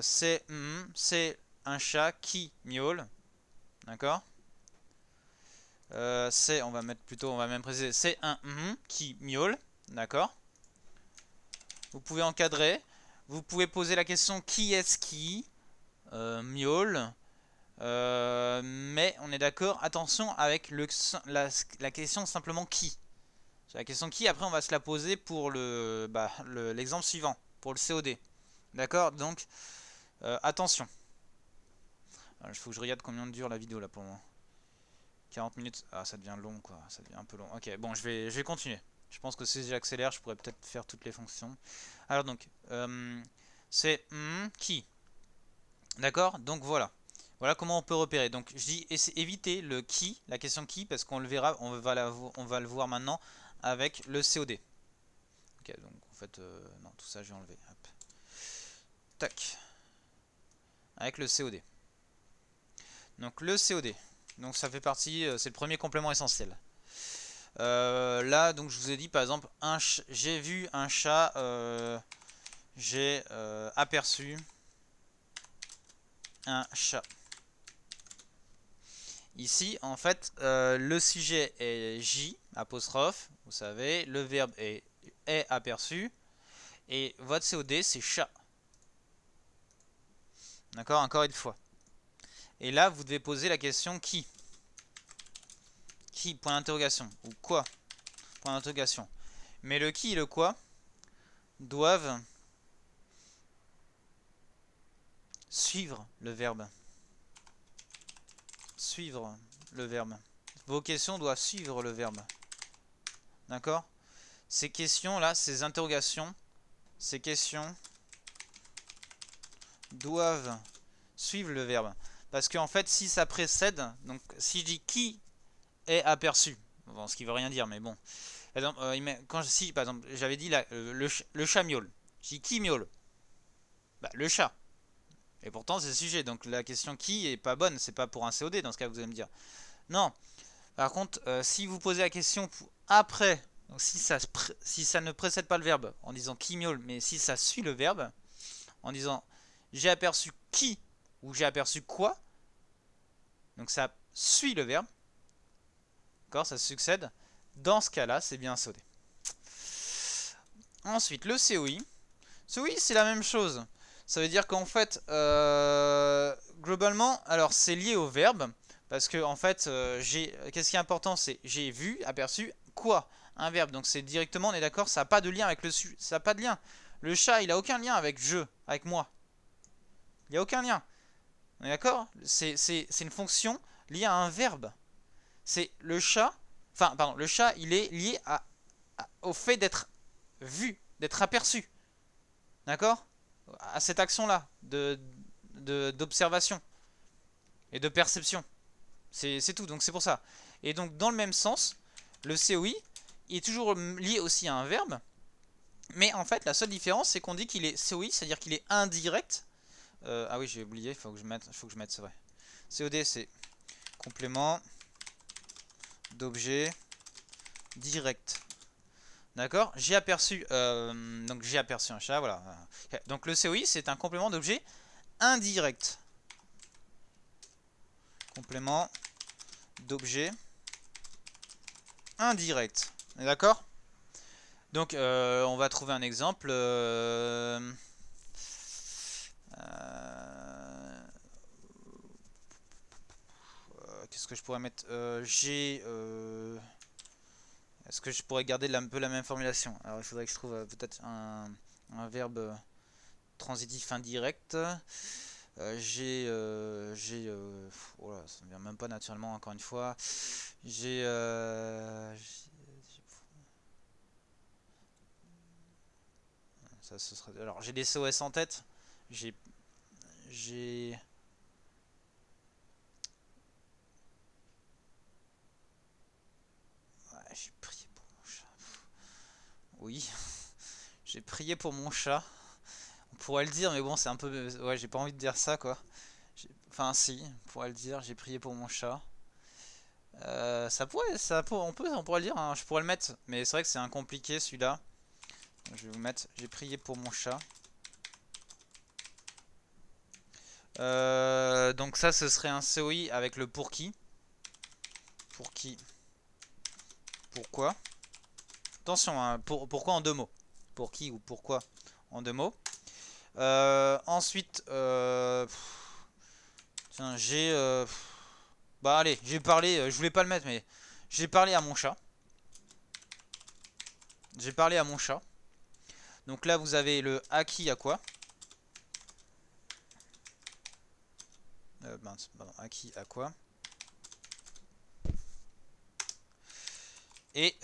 c'est un chat qui miaule, d'accord. On va mettre plutôt, on va même préciser, c'est un qui miaule, d'accord. Vous pouvez encadrer, vous pouvez poser la question qui est-ce qui miaule. Mais on est d'accord, attention avec la question simplement qui. La question qui, après on va se la poser pour l'exemple suivant, pour le COD. D'accord. Donc attention. Il faut que je regarde combien dure la vidéo là pour moi. 40 minutes, ah ça devient long quoi, ça devient un peu long. Ok, bon je vais continuer. Je pense que si j'accélère, je pourrais peut-être faire toutes les fonctions. Alors donc, c'est qui. D'accord. Donc voilà. Voilà comment on peut repérer. Donc je dis éviter le qui, la question qui, parce qu'on le verra, on va le voir maintenant avec le COD. Ok, donc en fait, non, tout ça je vais enlever. Hop. Tac. Avec le COD. Donc le COD. Donc ça fait partie, c'est le premier complément essentiel. Là, donc je vous ai dit par exemple, j'ai vu un chat, j'ai aperçu un chat. Ici, en fait, le sujet est J, apostrophe, vous savez, le verbe est aperçu, et votre COD, c'est chat. D'accord, encore une fois. Et là, vous devez poser la question qui. Qui, point d'interrogation, ou quoi, point d'interrogation. Mais le qui et le quoi doivent suivre le verbe. Suivre le verbe. Vos questions doivent suivre le verbe. D'accord. Ces questions-là, ces interrogations, ces questions doivent suivre le verbe. Parce qu'en fait, si ça précède, donc si je dis qui est aperçu, bon, ce qui veut rien dire, mais bon. Par exemple, si par exemple j'avais dit le chat miaule, je dis qui miaule? Bah, le chat. Et pourtant c'est le sujet, donc la question qui est pas bonne, c'est pas pour un COD dans ce cas, vous allez me dire. Non. Par contre, si vous posez la question après, donc si ça ne précède pas le verbe en disant qui miaule, mais si ça suit le verbe, en disant j'ai aperçu qui ou j'ai aperçu quoi, donc ça suit le verbe, d'accord, ça succède. Dans ce cas-là, c'est bien un COD. Ensuite, le COI. COI, c'est la même chose. Ça veut dire qu'en fait, globalement, alors c'est lié au verbe. Parce que en fait, qu'est-ce qui est important, c'est j'ai vu, aperçu, quoi? Un verbe. Donc c'est directement, on est d'accord, ça n'a pas de lien avec le sujet. Ça n'a pas de lien. Le chat, il a aucun lien avec je, avec moi. Il n'y a aucun lien. On est d'accord? C'est une fonction liée à un verbe. C'est le chat. Enfin, pardon, le chat, il est lié au fait d'être vu, d'être aperçu. D'accord? À cette action-là d'observation et de perception. C'est tout, donc c'est pour ça. Et donc, dans le même sens, le COI est toujours lié aussi à un verbe. Mais en fait, la seule différence, c'est qu'on dit qu'il est COI, c'est-à-dire qu'il est indirect. Ah oui, j'ai oublié, il faut que je mette, c'est vrai. COD, c'est complément d'objet direct. D'accord. Donc j'ai aperçu un chat, voilà. Donc le COI, c'est un complément d'objet indirect. Complément d'objet indirect. D'accord. Donc on va trouver un exemple. Qu'est-ce que je pourrais mettre? Est-ce que je pourrais garder un peu la même formulation? Alors il faudrait que je trouve peut-être un verbe transitif indirect. Voilà, ça ne vient même pas naturellement, encore une fois. Alors j'ai des COS en tête. J'ai j'ai ouais, j'ai prié pour mon chat. Oui, j'ai prié pour mon chat. On pourrait le dire, mais bon, c'est un peu, ouais, j'ai pas envie de dire ça quoi. Enfin si, on pourrait le dire, j'ai prié pour mon chat. On pourrait le dire, hein, je pourrais le mettre, mais c'est vrai que c'est un compliqué celui-là. Je vais vous mettre, j'ai prié pour mon chat. Donc ça, ce serait un COI avec le pour qui. Pour qui. Pourquoi. Attention, hein, pourquoi en deux mots. Pour qui ou pourquoi en deux mots. Ensuite, tiens, bah allez, j'ai parlé, je voulais pas le mettre, mais j'ai parlé à mon chat. J'ai parlé à mon chat. Donc là, vous avez le à qui, à quoi. Mince, pardon, à qui, à quoi. Et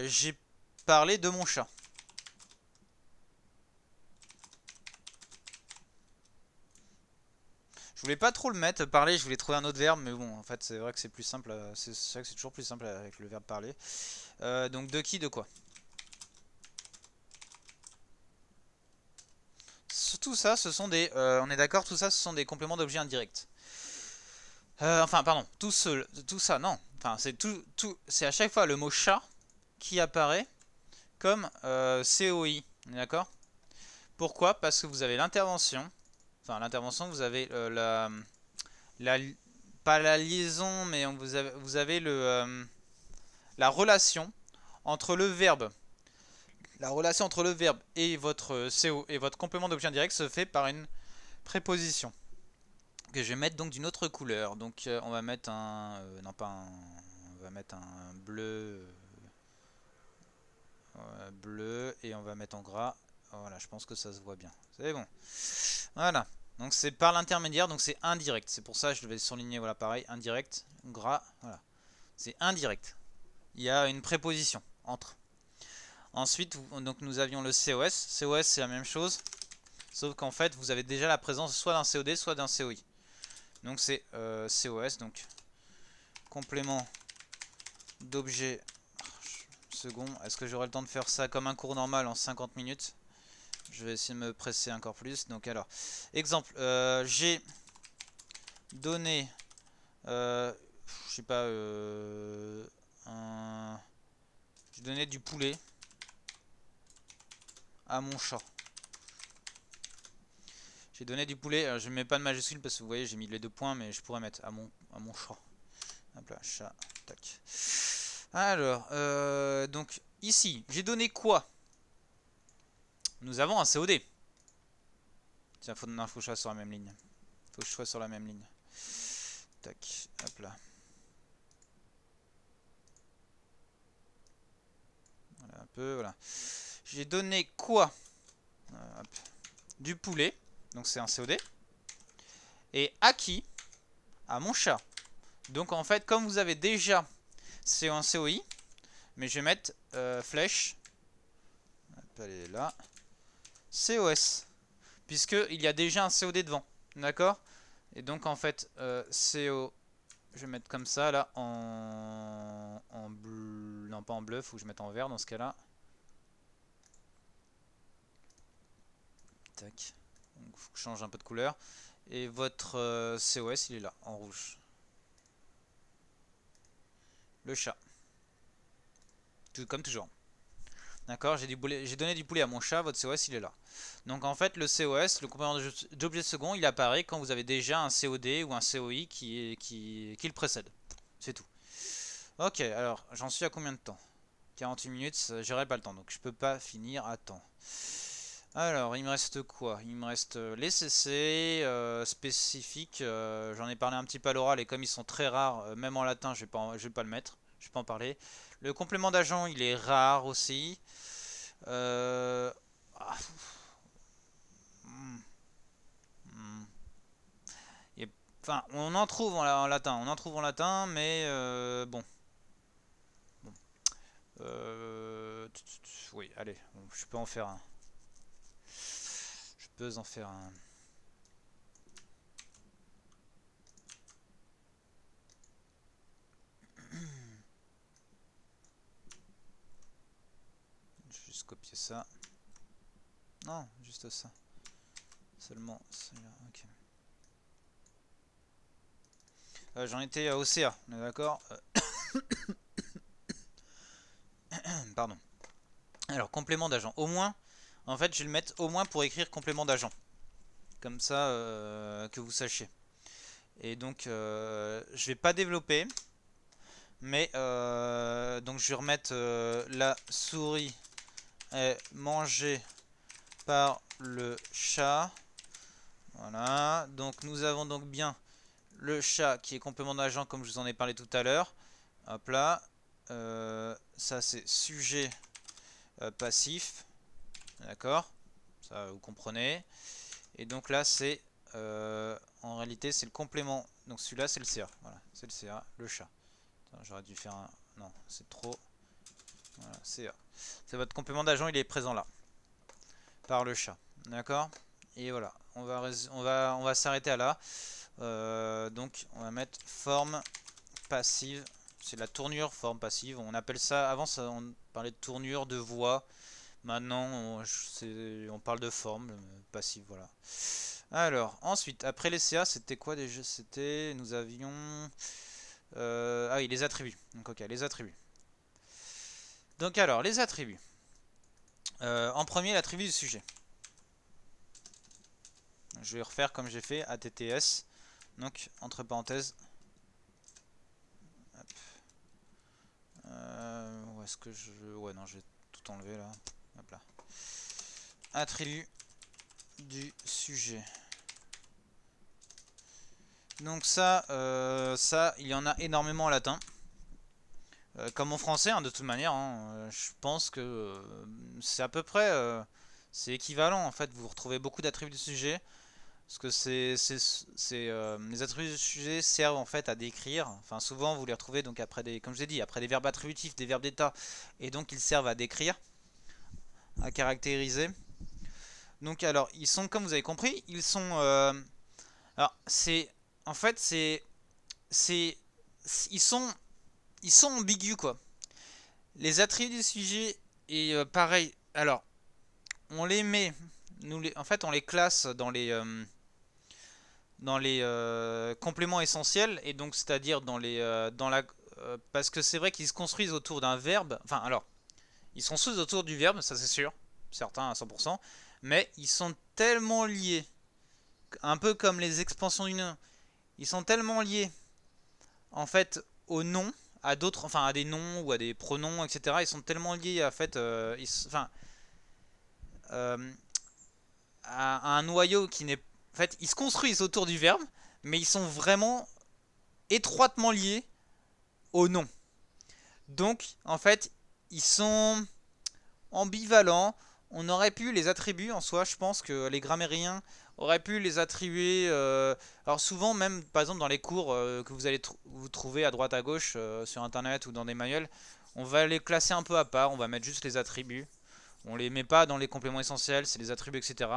j'ai parlé de mon chat. Je voulais pas trop le mettre, parler, je voulais trouver un autre verbe, mais bon, en fait, c'est vrai que c'est plus simple, c'est vrai que c'est toujours plus simple avec le verbe parler. Donc de qui, de quoi. Tout ça, ce sont des, on est d'accord, tout ça, ce sont des compléments d'objets indirects. Enfin, pardon, tout ça, non. Enfin, c'est à chaque fois le mot chat qui apparaît comme COI, on est d'accord? Pourquoi? Parce que vous avez l'intervention, enfin l'intervention, vous avez la, pas la liaison, mais vous avez la relation entre le verbe. La relation entre le verbe et votre CO et votre complément d'objet indirect se fait par une préposition que je vais mettre donc d'une autre couleur. Donc on va mettre un non pas un, on va mettre un bleu bleu et on va mettre en gras. Voilà, je pense que ça se voit bien. C'est bon. Voilà. Donc c'est par l'intermédiaire, donc c'est indirect. C'est pour ça que je vais surligner, voilà, pareil, indirect, gras, voilà. C'est indirect. Il y a une préposition entre. Ensuite, donc nous avions le COS. COS, c'est la même chose, sauf qu'en fait, vous avez déjà la présence soit d'un COD, soit d'un COI. Donc c'est COS, donc complément d'objet second. Est-ce que j'aurai le temps de faire ça comme un cours normal en 50 minutes? Je vais essayer de me presser encore plus. Donc alors, exemple, j'ai donné, je sais pas, j'ai donné du poulet à mon chat. J'ai donné du poulet, alors je ne mets pas de majuscule parce que vous voyez j'ai mis les deux points, mais je pourrais mettre à mon chat. Hop là, chat, tac. Alors, donc ici, j'ai donné quoi? Nous avons un COD. Tiens, faut que je sois sur la même ligne. Faut que je sois sur la même ligne. Tac, hop là. Voilà un peu, voilà. J'ai donné quoi? Hop. Du poulet, donc c'est un COD. Et à qui? À mon chat. Donc en fait, comme vous avez déjà c'est un COI, mais je vais mettre flèche. Hop, elle est là. COS. Puisqu'il y a déjà un COD devant. D'accord? Et donc en fait, CO, je vais mettre comme ça là en bleu. Non, pas en bleu, faut que je mette en vert dans ce cas-là. Tac. Donc, faut que je change un peu de couleur. Et votre COS, il est là, en rouge. Le chat. Tout comme toujours. D'accord, j'ai donné du poulet à mon chat, votre COS il est là. Donc en fait le COS, le complément d'objet second, il apparaît quand vous avez déjà un COD ou un COI qui le précède. C'est tout. Ok, alors j'en suis à combien de temps? 48 minutes, j'aurai pas le temps, donc je peux pas finir à temps. Alors, il me reste quoi? Il me reste les CC spécifiques. J'en ai parlé un petit peu à l'oral et comme ils sont très rares, même en latin, je vais pas le mettre. Je vais pas en parler. Le complément d'agent, il est rare aussi. Euh, ah, hmm, hmm. Enfin, on en trouve en latin. On en trouve en latin, mais bon. Bon. Oui, allez, bon, je peux en faire un. Je peux en faire un. Je vais juste copier ça. Non, juste ça. Seulement celui-là. Ok. j'en étais au CA, on est d'accord. Pardon. Alors, complément d'agent. Au moins, en fait, je vais le mettre au moins pour écrire complément d'agent. Comme ça, que vous sachiez. Et donc, je vais pas développer. Mais, donc je vais remettre la souris est mangée par le chat. Voilà. Donc, nous avons donc bien le chat qui est complément d'agent comme je vous en ai parlé tout à l'heure. Hop là. Ça, c'est sujet passif. D'accord, ça vous comprenez. Et donc là c'est en réalité c'est le complément. Donc celui-là c'est le CA. Voilà, c'est le CA, le chat. J'aurais dû faire un. Non, c'est trop. Voilà, CA. C'est votre complément d'agent, il est présent là. Par le chat. D'accord. Et voilà. On va s'arrêter à là. Donc on va mettre forme passive. C'est la tournure, forme passive. On appelle ça. Avant ça, on parlait de tournure, de voix. Maintenant, on parle de forme passive, voilà. Alors, ensuite, après les CA, c'était quoi déjà? C'était, nous avions... ah oui, les attributs. Donc, ok, les attributs. Donc alors, les attributs. En premier, l'attribut du sujet. Je vais refaire comme j'ai fait, ATTS. Donc, entre parenthèses. Hop. Où est-ce que je... Ouais, non, je vais tout enlever là. Hop là. Attribut du sujet. Donc ça, il y en a énormément en latin. Comme en français, hein, de toute manière, hein, je pense que c'est à peu près, c'est équivalent en fait. Vous retrouvez beaucoup d'attributs du sujet, parce que les attributs du sujet servent en fait à décrire. Enfin, souvent vous les retrouvez donc après des, comme je l'ai dit, après des verbes attributifs, des verbes d'état, et donc ils servent à décrire, à caractériser. Donc alors, ils sont, comme vous avez compris, ils sont, alors c'est, en fait c'est, ils sont ambigus quoi. Les attributs du sujet et pareil. Alors, on les met, en fait, on les classe dans les compléments essentiels et donc c'est-à-dire dans la parce que c'est vrai qu'ils se construisent autour d'un verbe. Enfin, alors, ils sont construisent autour du verbe, ça c'est sûr, certains à 100%, mais ils sont tellement liés, un peu comme les expansions du nom, ils sont tellement liés en fait au nom, à d'autres, enfin à des noms ou à des pronoms, etc. Ils sont tellement liés en fait, enfin euh, à un noyau qui n'est, en fait, ils se construisent autour du verbe, mais ils sont vraiment étroitement liés au nom. Donc, en fait, ils sont ambivalents. On aurait pu les attribuer en soi. Je pense que les grammairiens auraient pu les attribuer. Alors souvent, même par exemple dans les cours que vous allez vous trouver à droite à gauche sur internet ou dans des manuels, on va les classer un peu à part. On va mettre juste les attributs. On les met pas dans les compléments essentiels, c'est les attributs, etc.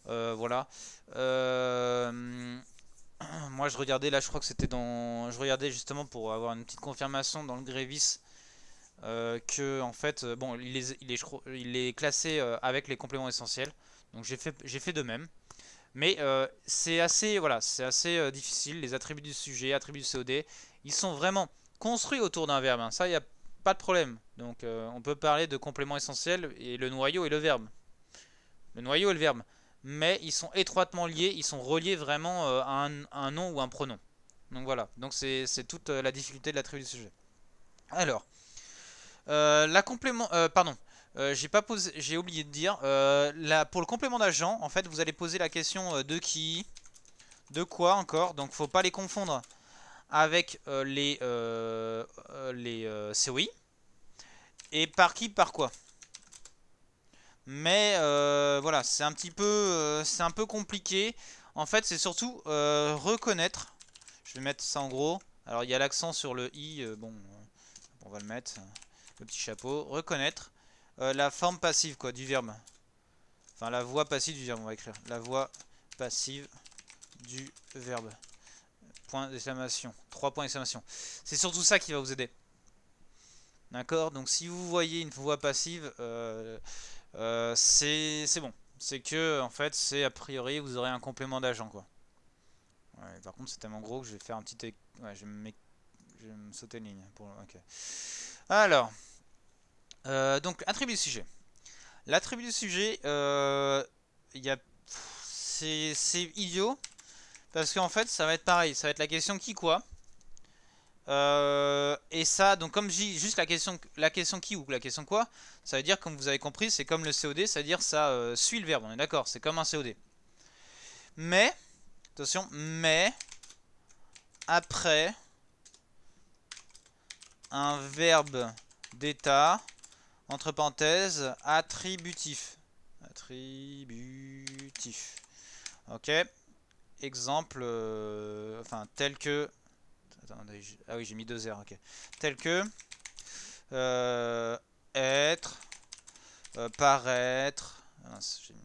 Voilà. Moi, je regardais là, je crois que c'était dans. Je regardais justement pour avoir une petite confirmation dans le Grévis que en fait, bon, il est classé avec les compléments essentiels. Donc j'ai fait de même. Mais c'est assez, voilà, c'est assez difficile. Les attributs du sujet, attributs du COD, ils sont vraiment construits autour d'un verbe, hein. Ça, il n'y a pas de problème. Donc on peut parler de compléments essentiels et le noyau et le verbe. Le noyau et le verbe. Mais ils sont étroitement liés, ils sont reliés vraiment à un nom ou un pronom. Donc voilà, donc c'est toute la difficulté de l'attribut du sujet. Alors, la complément, pardon, j'ai pas posé, j'ai oublié de dire, pour le complément d'agent, en fait, vous allez poser la question de qui, de quoi encore. Donc, faut pas les confondre avec les COI et par qui, par quoi. Mais voilà, c'est un peu compliqué. En fait, c'est surtout reconnaître. Je vais mettre ça en gros. Alors, il y a l'accent sur le i. Bon, on va le mettre. Le petit chapeau. Reconnaître la forme passive quoi du verbe. Enfin, la voix passive du verbe. On va écrire la voix passive du verbe. Point d'exclamation. 3 points d'exclamation. C'est surtout ça qui va vous aider. D'accord. Donc, si vous voyez une voix passive. C'est bon. C'est que en fait c'est a priori vous aurez un complément d'agent quoi. Ouais, par contre c'est tellement gros que je vais faire un petit... Ouais, je vais me sauter une ligne. Ok. Alors, donc attribut du sujet. L'attribut du sujet, il y a... c'est idiot. Parce qu'en fait ça va être pareil. Ça va être la question qui quoi. Et ça, donc comme je dis juste la question qui ou la question quoi, ça veut dire, comme vous avez compris, c'est comme le COD, ça veut dire ça suit le verbe, on est d'accord, c'est comme un COD. Mais, attention, mais, après un verbe d'état, entre parenthèses, attributif. Attributif. Ok. Exemple, enfin, tel que... Attendez, ah oui, j'ai mis deux R, ok. Tel que... être... paraître... Mince, j'ai mis...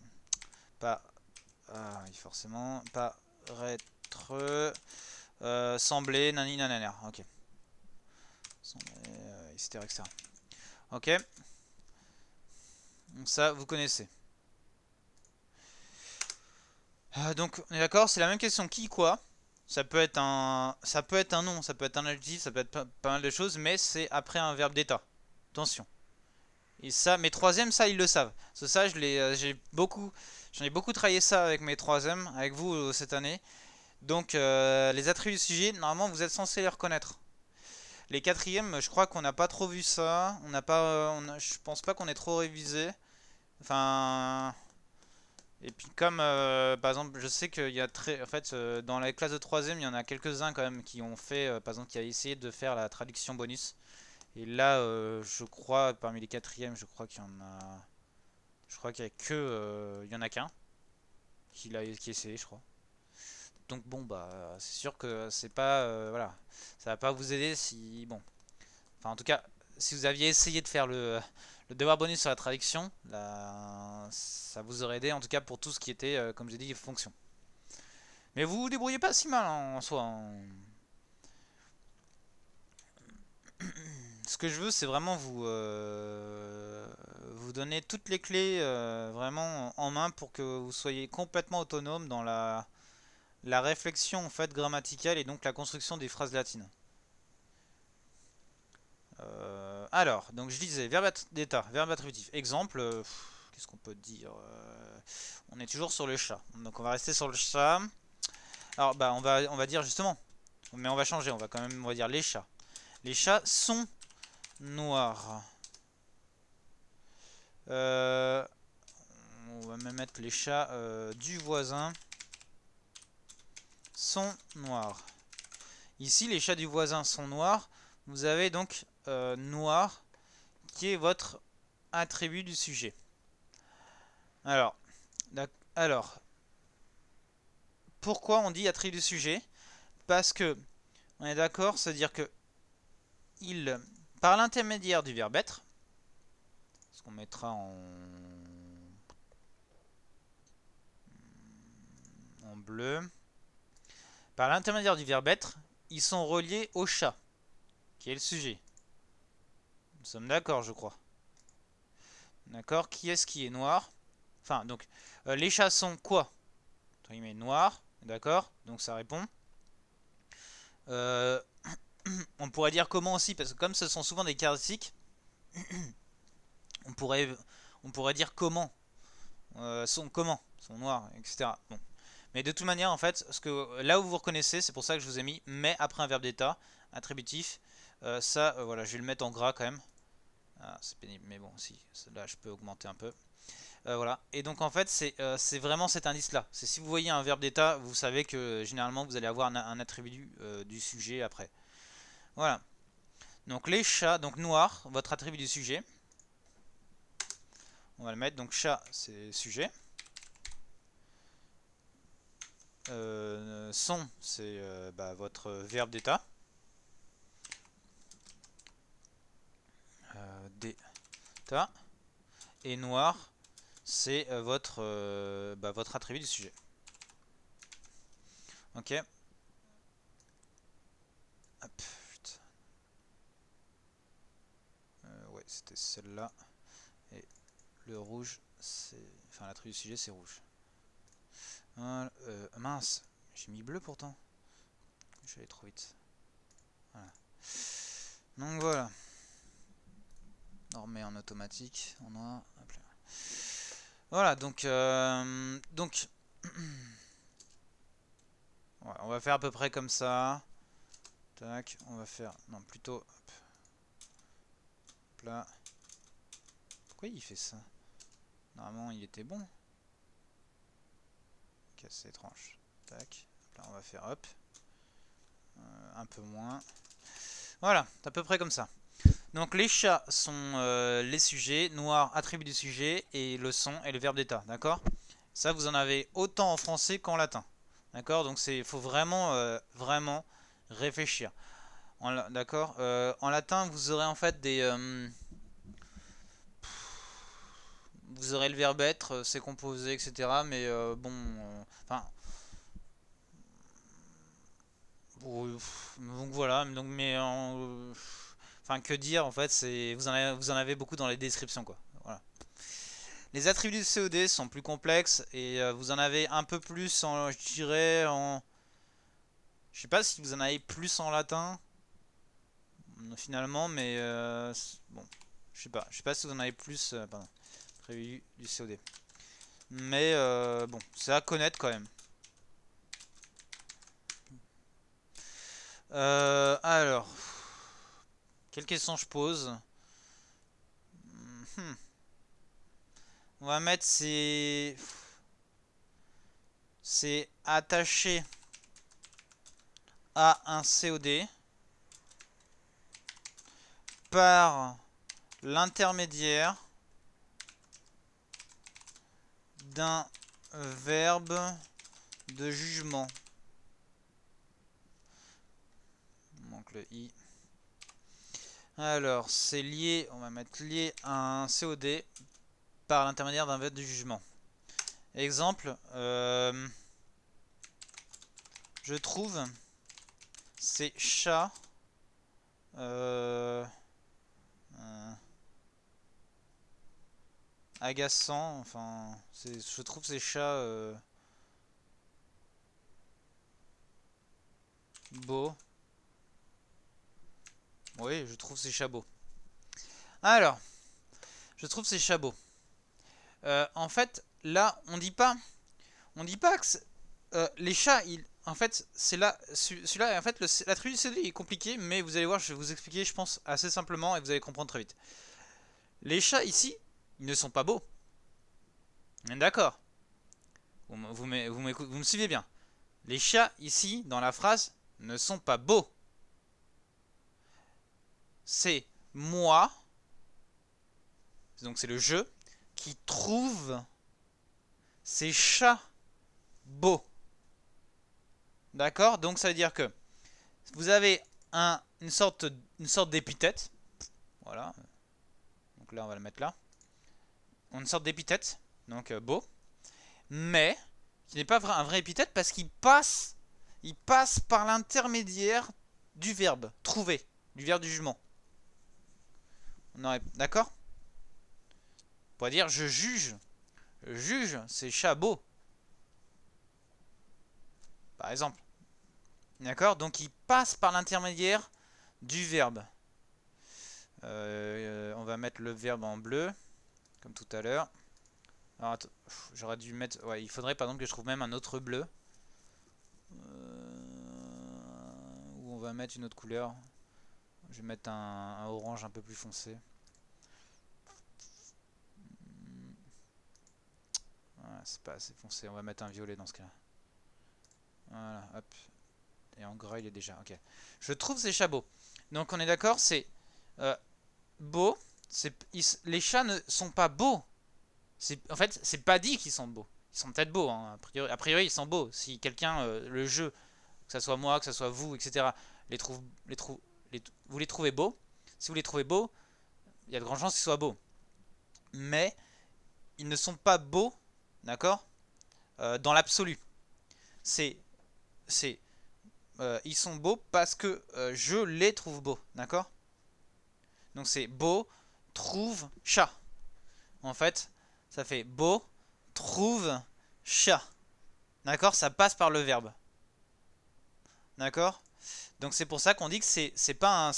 Pas... Ah oui, forcément. Paraître... sembler... Nani, nanana. Ok. Sembler... etc., etc. Ok. Donc ça, vous connaissez. Donc, on est d'accord, c'est la même question qui, quoi. Ça peut être un nom, ça peut être un adjectif, ça peut être pas mal de choses, mais c'est après un verbe d'état. Attention. Et ça, mes troisièmes, ça, ils le savent. Parce que ça, j'en ai beaucoup travaillé ça avec mes troisièmes, avec vous cette année. Donc, les attributs du sujet, normalement, vous êtes censé les reconnaître. Les quatrièmes, je crois qu'on n'a pas trop vu ça. On n'a pas, je pense pas qu'on ait trop révisé. Enfin, et puis comme par exemple, je sais qu'il y a en fait, dans la classe de troisième, il y en a quelques-uns quand même qui ont fait, par exemple, qui a essayé de faire la traduction bonus. Et là, je crois, parmi les quatrièmes, je crois qu'il y en a, je crois qu'il y a que, il y en a qu'un qui a essayé, je crois. Donc bon, bah, c'est sûr que c'est pas, voilà, ça va pas vous aider si, bon, enfin en tout cas, si vous aviez essayé de faire le devoir bonus sur la traduction, là, ça vous aurait aidé en tout cas pour tout ce qui était, comme j'ai dit, fonction. Mais vous vous débrouillez pas si mal en soi, hein. Ce que je veux, c'est vraiment vous donner toutes les clés vraiment en main pour que vous soyez complètement autonome dans la réflexion en fait grammaticale et donc la construction des phrases latines. Alors, donc je disais verbe d'état, verbe attributif. Exemple, qu'est-ce qu'on peut dire on est toujours sur le chat. Donc on va rester sur le chat. Alors bah on va dire justement, mais on va changer, on va dire les chats. Les chats sont noirs. Euh, on va même mettre les chats du voisin sont noirs. Ici, les chats du voisin sont noirs. Vous avez donc noir qui est votre attribut du sujet. Alors, alors pourquoi on dit attribut du sujet? Parce que, on est d'accord, c'est-à-dire que il, par l'intermédiaire du verbe être, ce qu'on mettra en bleu, par l'intermédiaire du verbe être, ils sont reliés au chat, qui est le sujet. Nous sommes d'accord, je crois. D'accord. Qui est-ce qui est noir? Enfin, donc, les chats sont quoi? Entre guillemets, noirs. D'accord. Donc ça répond. Euh, on pourrait dire comment aussi, parce que comme ce sont souvent des caractéristiques, on pourrait, on pourrait dire comment. Sont noirs, etc. Bon. Mais de toute manière, en fait, là où vous reconnaissez, c'est pour ça que je vous ai mis mais après un verbe d'état, attributif. Ça, voilà, je vais le mettre en gras quand même. Ah, c'est pénible, mais bon, si, là je peux augmenter un peu. Voilà. Et donc en fait, c'est vraiment cet indice-là. C'est si vous voyez un verbe d'état, vous savez que généralement vous allez avoir un attribut du sujet après. Voilà. Donc les chats, donc noir, votre attribut du sujet. On va le mettre. Donc chat, c'est sujet. Son, c'est bah, votre verbe d'état. D'état. Et noir, c'est votre attribut du sujet. Ok. Hop, ouais, c'était celle-là. Et le rouge, c'est. Enfin, l'attribut du sujet, c'est rouge. Mince, J'ai mis bleu pourtant. Je suis allé trop vite. Voilà. Donc voilà. On remet en automatique. On a. Hop là. Voilà, donc ouais, on va faire à peu près comme ça. Tac, on va faire. Non, plutôt. Hop. Hop là. Pourquoi il fait ça? Normalement, il était bon. Ok, c'est étrange. Tac. Là, on va faire hop. Un peu moins. Voilà, à peu près comme ça. Donc les chats sont les sujets, noir attribut du sujet et le son est le verbe d'état, d'accord? Ça vous en avez autant en français qu'en latin, d'accord? Donc il faut vraiment vraiment réfléchir, d'accord? En latin vous aurez en fait des vous aurez le verbe être, c'est composé, etc. Mais bon, enfin donc voilà, donc mais enfin que dire en fait, c'est vous en avez beaucoup dans les descriptions quoi. Voilà. Les attributs du COD sont plus complexes et vous en avez un peu plus en, je dirais en, je sais pas si vous en avez plus en latin finalement, mais bon, je sais pas si vous en avez plus, pardon, attributs du COD. Mais bon, c'est à connaître quand même. Alors, quelle question je pose? Hmm. On va mettre c'est attaché à un COD par l'intermédiaire d'un verbe de jugement. Donc le i. Alors, c'est lié, on va mettre lié à un COD par l'intermédiaire d'un verbe de jugement. Exemple, je trouve ces chats agaçants, enfin, je trouve ces chats beaux. Oui, je trouve ces chats beaux. Alors, je trouve ces chats beaux. En fait, là, on dit pas que les chats, en fait, c'est là, celui-là, en fait, l'attribut du CD est compliqué, mais vous allez voir, je vais vous expliquer, je pense, assez simplement et vous allez comprendre très vite. Les chats ici, ils ne sont pas beaux. D'accord. Vous me suivez bien. Les chats ici, dans la phrase, ne sont pas beaux. C'est moi, donc c'est le je, qui trouve ces chats beaux. D'accord? Donc ça veut dire que vous avez une sorte d'épithète. Voilà. Donc là, on va le mettre là. Une sorte d'épithète. Donc beau. Mais qui n'est pas un vrai épithète parce il passe par l'intermédiaire du verbe trouver, du verbe du jugement. D'accord? On pourrait dire je juge. Je juge ces chats beaux. Par exemple. D'accord? Donc il passe par l'intermédiaire du verbe. On va mettre le verbe en bleu, comme tout à l'heure. Alors j'aurais dû mettre... Ouais, il faudrait par exemple que je trouve même un autre bleu. Où on va mettre une autre couleur. Je vais mettre un orange un peu plus foncé. Voilà, c'est pas assez foncé. On va mettre un violet dans ce cas-là. Voilà, hop. Et en gras, il est déjà. Ok. Je trouve ces chats beaux. Donc on est d'accord, c'est beau. Les chats ne sont pas beaux. En fait, c'est pas dit qu'ils sont beaux. Ils sont peut-être beaux. Hein. A priori, ils sont beaux. Si quelqu'un, le jeu, que ce soit moi, que ce soit vous, etc., vous les trouvez beaux. Si vous les trouvez beaux, il y a de grandes chances qu'ils soient beaux. Mais ils ne sont pas beaux, d'accord, dans l'absolu. C'est, ils sont beaux parce que je les trouve beaux, d'accord. Donc c'est beau, trouve, chat. En fait, ça fait beau, trouve, chat. D'accord? Ça passe par le verbe. D'accord? Donc c'est pour ça qu'on dit que c'est pas un...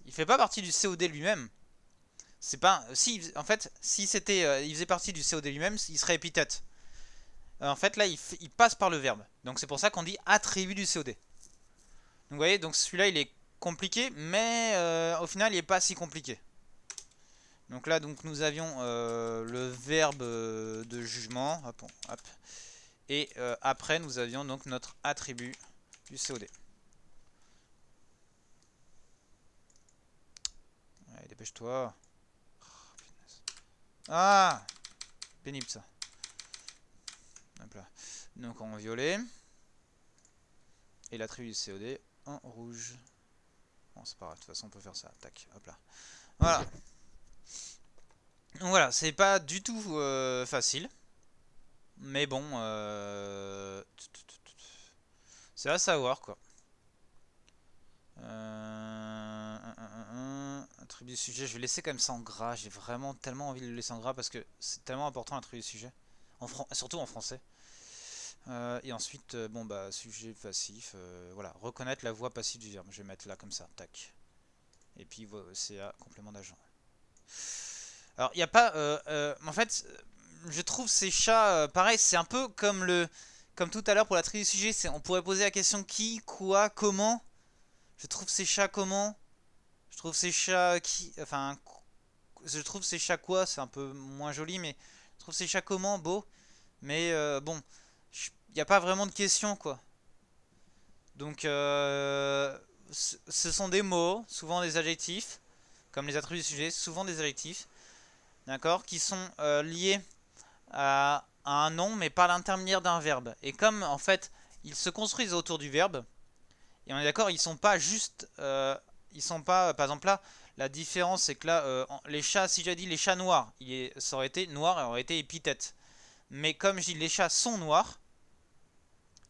Il fait pas partie du COD lui-même. C'est pas... Si, en fait, si c'était... il faisait partie du COD lui-même, il serait épithète. En fait, là, il passe par le verbe. Donc c'est pour ça qu'on dit attribut du COD. Donc vous voyez, donc celui-là, il est compliqué, mais au final, il est pas si compliqué. Donc là, donc nous avions le verbe de jugement. Hop, hop. Et après, nous avions donc notre attribut du COD. Allez, dépêche-toi. Ah, pénible ça. Hop là. Donc en violet. Et l'attribut du COD en rouge. Bon, c'est pas grave, de toute façon, on peut faire ça. Tac, hop là. Voilà. Donc voilà, c'est pas du tout facile. Mais bon, c'est à savoir quoi. Attribut du sujet, je vais laisser quand même ça en gras. J'ai vraiment tellement envie de le laisser en gras parce que c'est tellement important l'attribut du sujet. Surtout en français. Et ensuite, bon bah, sujet passif. Voilà, reconnaître la voix passive du verbe. Je vais mettre là comme ça, tac. Et puis CA, complément d'agent. Alors, il n'y a pas. En fait, je trouve ces chats. Pareil, c'est un peu comme comme tout à l'heure pour la tribu du sujet. On pourrait poser la question qui, quoi, comment. Je trouve ces chats comment. Je trouve ces chats qui. Enfin, je trouve ces chats quoi. C'est un peu moins joli, mais je trouve ces chats comment beau. Mais bon, il n'y a pas vraiment de question quoi. Donc, ce sont des mots, souvent des adjectifs, comme les attributs du sujet, souvent des adjectifs, d'accord, qui sont liés à un nom, mais par l'intermédiaire d'un verbe. Et comme en fait, ils se construisent autour du verbe, et on est d'accord, ils sont pas juste, ils sont pas, par exemple là, la différence c'est que là, les chats, si j'ai dit les chats noirs, ça aurait été noir, et aurait été épithète. Mais comme je dis les chats sont noirs,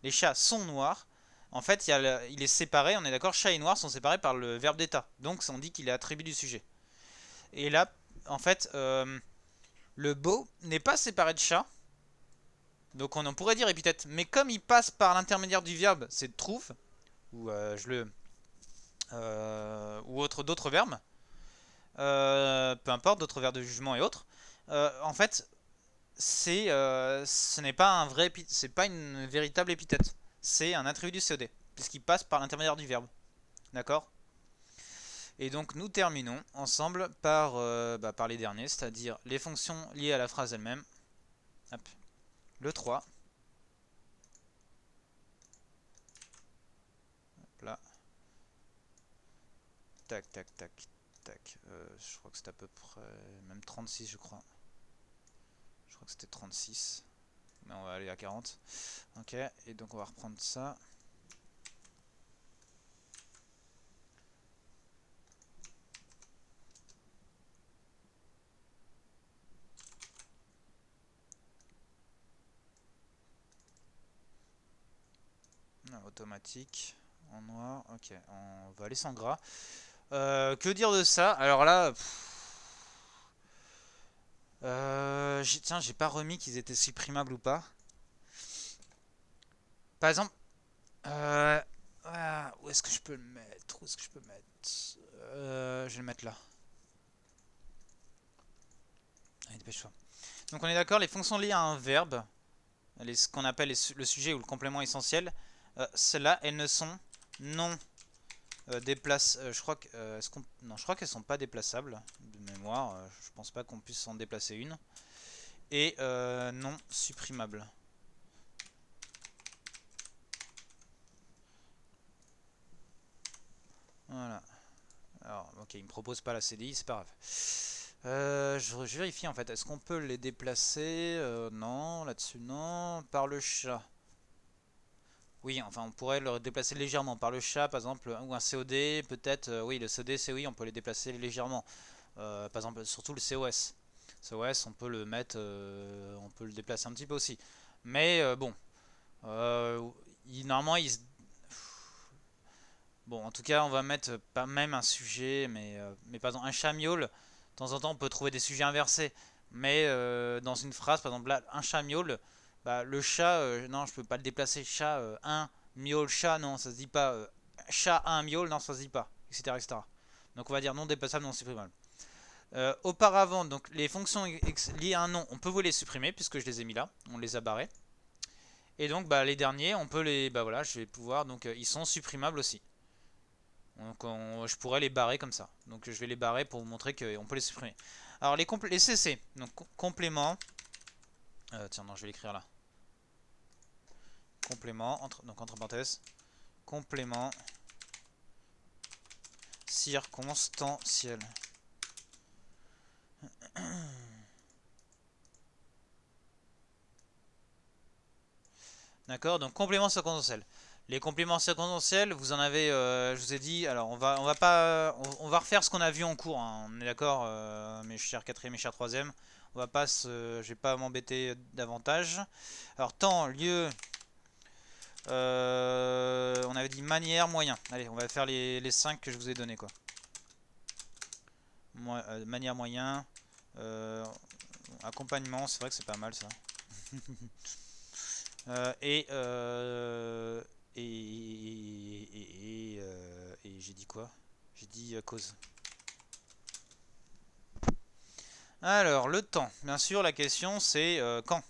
les chats sont noirs. En fait, il est séparé, on est d'accord, chat et noir sont séparés par le verbe d'état. Donc on dit qu'il est attribut du sujet. Et là, en fait, le beau n'est pas séparé de chat. Donc on en pourrait dire épithète. Mais comme il passe par l'intermédiaire du verbe, c'est trouve, ou ou d'autres verbes, peu importe, d'autres verbes de jugement et autres, en fait, ce n'est pas c'est pas une véritable épithète. C'est un attribut du COD, puisqu'il passe par l'intermédiaire du verbe. D'accord? Et donc nous terminons ensemble par les derniers, c'est-à-dire les fonctions liées à la phrase elle-même. Hop. Le 3. Hop là. Tac, tac, tac, tac. Je crois que c'était à peu près... Même 36, je crois. Je crois que c'était 36. Mais on va aller à 40. Ok, et donc on va reprendre ça. Automatique. En noir. Ok, on va aller sans gras. Que dire de ça? Alors là... tiens, j'ai pas remis qu'ils étaient supprimables ou pas. Par exemple... où est-ce que je peux le mettre? Où est-ce que je peux le mettre? Je vais le mettre là. Allez, dépêche-toi. Donc on est d'accord, les fonctions liées à un verbe, ce qu'on appelle le sujet ou le complément essentiel, celles-là, elles ne sont non déplaçables. Je crois que, non, je crois qu'elles sont pas déplaçables de mémoire. Je pense pas qu'on puisse en déplacer une. Et non supprimables. Voilà. Alors, ok, il me propose pas la CDI, c'est pas grave. Je vérifie en fait. Est-ce qu'on peut les déplacer? Non, là-dessus non. Par le chat. Oui, enfin on pourrait le déplacer légèrement. Par le chat par exemple, ou un COD peut-être. Oui, le COD, c'est oui, on peut les déplacer légèrement. Par exemple, surtout le COS. COS, on peut le mettre, on peut le déplacer un petit peu aussi. Mais bon, normalement, bon, en tout cas, on va mettre pas même un sujet, mais par exemple, un chat miaule. De temps en temps, on peut trouver des sujets inversés. Mais dans une phrase, par exemple, là, un chat miaule, bah, le chat, non, je peux pas le déplacer. Chat, un, miaule, chat, non, ça se dit pas. chat a un miaule, non ça se dit pas, etc., etc. Donc on va dire non dépassable, non supprimable. Auparavant, donc les fonctions liées à un nom, on peut vous les supprimer puisque je les ai mis là, on les a barrés. Et donc bah, les derniers, on peut les, bah voilà, je vais pouvoir, donc ils sont supprimables aussi. Donc je pourrais les barrer comme ça. Donc je vais les barrer pour vous montrer qu'on peut les supprimer. Alors les CC, donc complément, tiens non je vais l'écrire là. Complément, donc entre parenthèses, complément circonstanciel. D'accord, donc complément circonstanciel. Les compléments circonstanciels, vous en avez, je vous ai dit, alors on va pas, on va refaire ce qu'on a vu en cours, hein, on est d'accord, mes chers 4e, mes chers 3e. On va pas je vais pas m'embêter davantage. Alors temps, lieu, on avait dit manière, moyen. Allez, on va faire les 5 que je vous ai donné quoi. Manière, moyen, accompagnement, c'est vrai que c'est pas mal ça. Et j'ai dit quoi? J'ai dit cause. Alors, le temps. Bien sûr, la question c'est quand.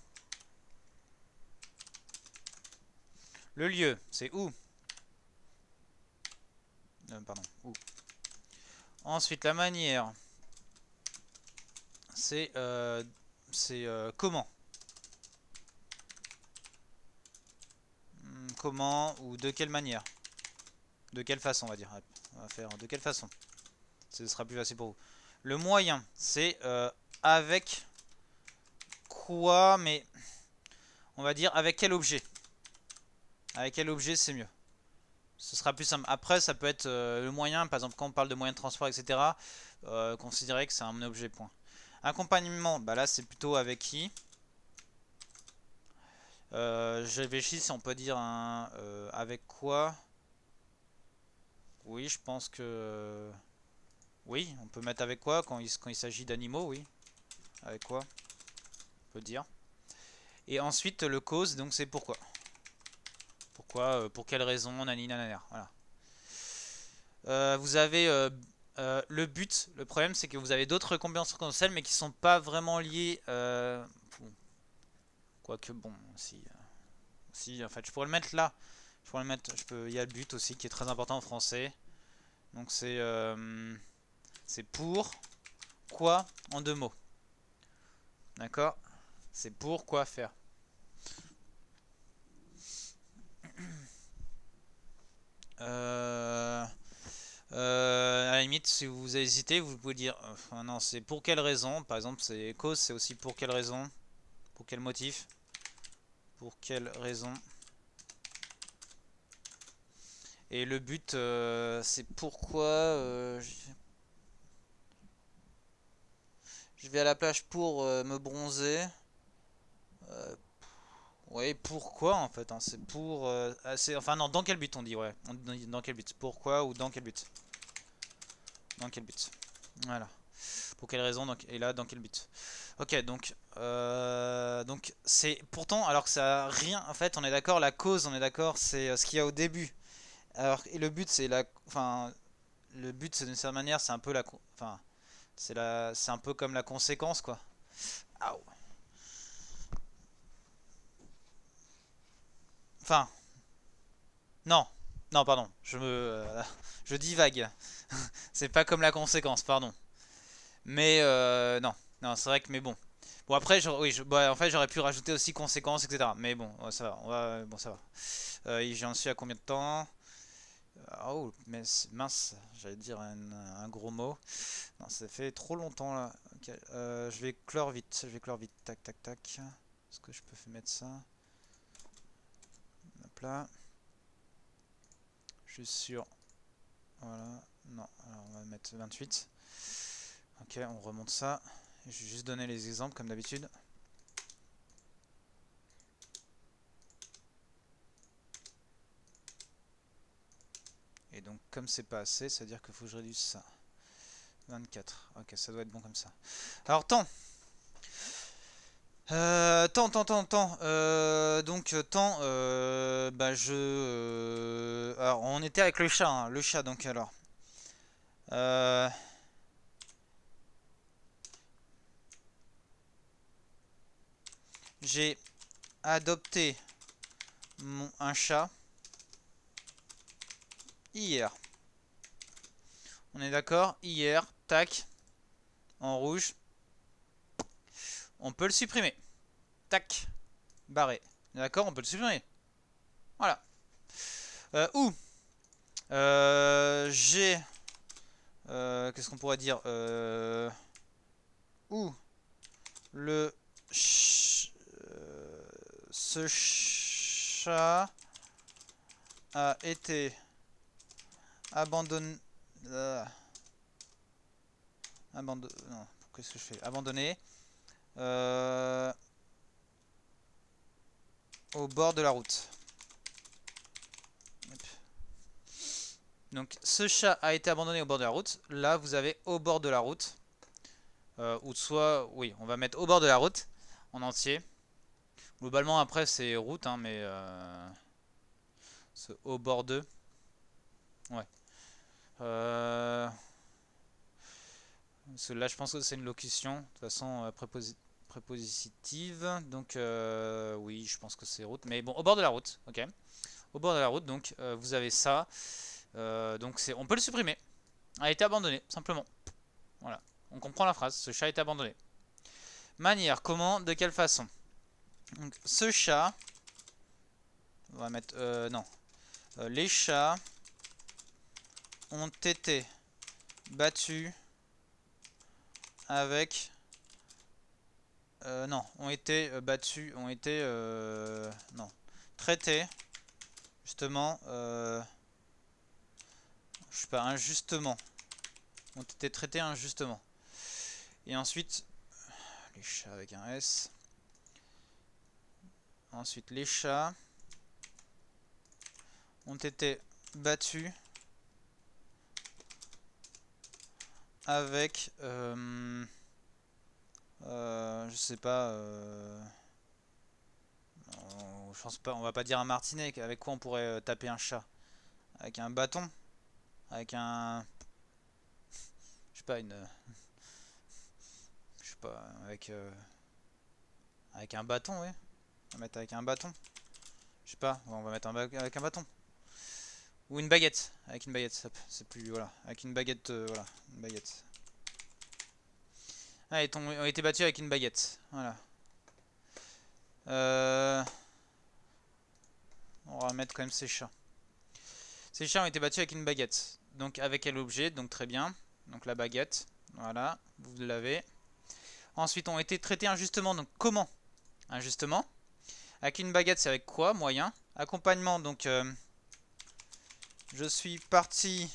Le lieu, c'est où? Pardon, où. Ensuite, la manière, c'est comment. Comment ou de quelle manière. De quelle façon, on va dire. On va faire de quelle façon. Ce sera plus facile pour vous. Le moyen, c'est avec quoi, mais on va dire avec quel objet. Avec quel objet, c'est mieux. Ce sera plus simple. Après, ça peut être le moyen, par exemple, quand on parle de moyen de transport, etc. Considérer que c'est un objet, point. Accompagnement, bah là, c'est plutôt avec qui. Je réfléchis si on peut dire un avec quoi. Oui, je pense que oui, on peut mettre avec quoi quand il s'agit d'animaux, oui. Avec quoi, on peut dire. Et ensuite le cause, donc c'est pourquoi. Pourquoi, pour quelle raison, nanani nanana. Voilà. Vous avez le but. Le problème, c'est que vous avez d'autres récompenses circonstancielles, mais qui sont pas vraiment liées. Quoique bon, si, en fait, je pourrais le mettre là. Je pourrais le mettre. Il y a le but aussi qui est très important en français. Donc c'est pour quoi en 2 mots. D'accord. C'est pour quoi faire. Euh, à la limite, si vous hésitez, vous pouvez dire enfin, non, c'est pour quelle raison. Par exemple, c'est cause, c'est aussi pour quelle raison. Pour quel motif. Pour quelle raison. Et le but, c'est pourquoi je vais à la plage pour me bronzer. Euh, ouais, pourquoi en fait, hein, c'est pour. Enfin, non, dans quel but on dit, ouais. Dans quel but. Pourquoi ou dans quel but. Dans quel but. Voilà. Pour quelle raison, donc, et là, dans quel but. Ok, donc c'est pourtant, alors que ça a rien, en fait, on est d'accord, la cause, on est d'accord, c'est ce qu'il y a au début. Alors, et le but, c'est enfin, le but, c'est d'une certaine manière, c'est un peu enfin, c'est un peu comme la conséquence, quoi. Aouh. Enfin, non, non, pardon, je divague. C'est pas comme la conséquence, pardon. Mais non, non, c'est vrai que, mais bon. Bon après, oui, en fait, j'aurais pu rajouter aussi conséquences, etc. Mais bon, ça va, bon, ça va. J'en suis à combien de temps? Oh, mais mince, j'allais dire un gros mot. Non, ça fait trop longtemps là. Ok, je vais clore vite, je vais clore vite. Tac, tac, tac. Est-ce que je peux mettre ça? Hop là. Je suis sûr. Voilà. Non, alors on va mettre 28. Ok, on remonte ça. Je vais juste donner les exemples comme d'habitude. Et donc, comme c'est pas assez, ça veut dire qu'il faut que je réduise ça. 24. Ok, ça doit être bon comme ça. Alors, temps. Temps. Donc, temps, bah alors, on était avec le chat, hein, le chat, donc alors. Euh, j'ai adopté un chat hier. On est d'accord? Hier, tac, en rouge. On peut le supprimer. Tac, barré. D'accord, on peut le supprimer. Voilà. Ou j'ai qu'est-ce qu'on pourrait dire ou le ce chat a été abandonné. Non, qu'est-ce que je fais? Abandonné au bord de la route. Hop. Donc ce chat a été abandonné au bord de la route. Là, vous avez au bord de la route. Ou soit, oui, on va mettre au bord de la route en entier. Globalement, après, c'est route, hein, mais ce au bord de. Ouais. Là, je pense que c'est une locution, de toute façon prépositive. Donc, oui, je pense que c'est route. Mais bon, au bord de la route, ok. Au bord de la route, donc vous avez ça. Donc, on peut le supprimer. A été abandonné, simplement. Voilà. On comprend la phrase. Ce chat a été abandonné. Manière, comment, de quelle façon? Donc, ce chat. On va mettre. Non. Les chats ont été battus avec. Non, ont été battus, ont été non, traités justement, je sais pas, injustement, ont été traités injustement. Et ensuite, les chats avec un S. Ensuite, les chats ont été battus avec, je sais pas, je pense pas, on va pas dire un martinet. Avec quoi on pourrait taper un chat? Avec un bâton? Avec un, je sais pas, je sais pas, avec un bâton, oui. On va mettre avec un bâton. Je sais pas, on va mettre avec un bâton. Ou une baguette. Avec une baguette, c'est plus. Voilà. Avec une baguette, voilà. Une baguette. Ah, ils ont été battus avec une baguette. Voilà. Euh, on va mettre quand même ces chats. Ces chats ont été battus avec une baguette. Donc avec quel objet? Donc très bien. Donc la baguette. Voilà. Vous l'avez. Ensuite, ont été traités injustement. Donc comment? Injustement. Avec une baguette, c'est avec quoi? Moyen. Accompagnement, donc je suis parti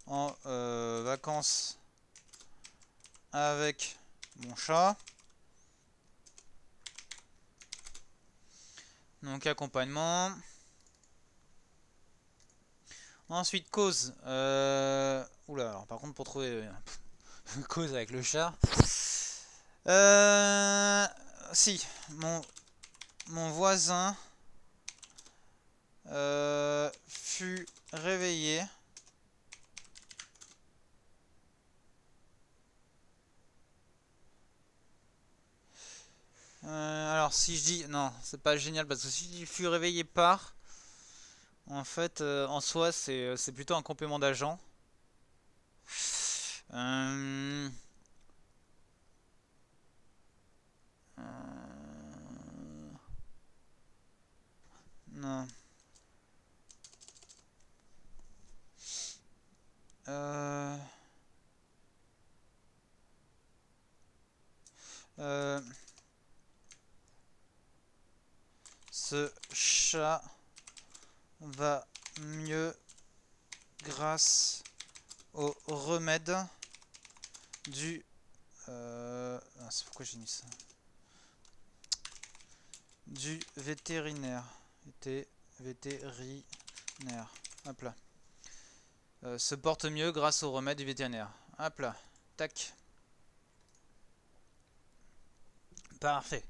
en vacances avec mon chat. Donc accompagnement. Ensuite cause. Oula, alors par contre pour trouver cause avec le chat. Si, mon voisin fut réveillé. Alors si je dis non, c'est pas génial parce que si je dis fut réveillé par, en fait, en soi, c'est plutôt un complément d'agent. Euh, non. Euh, euh, ce chat va mieux grâce au remède du... c'est pourquoi j'ai mis ça. Du vétérinaire. Vétérinaire. Hop là. Se porte mieux grâce au remède du vétérinaire. Hop là. Tac. Parfait.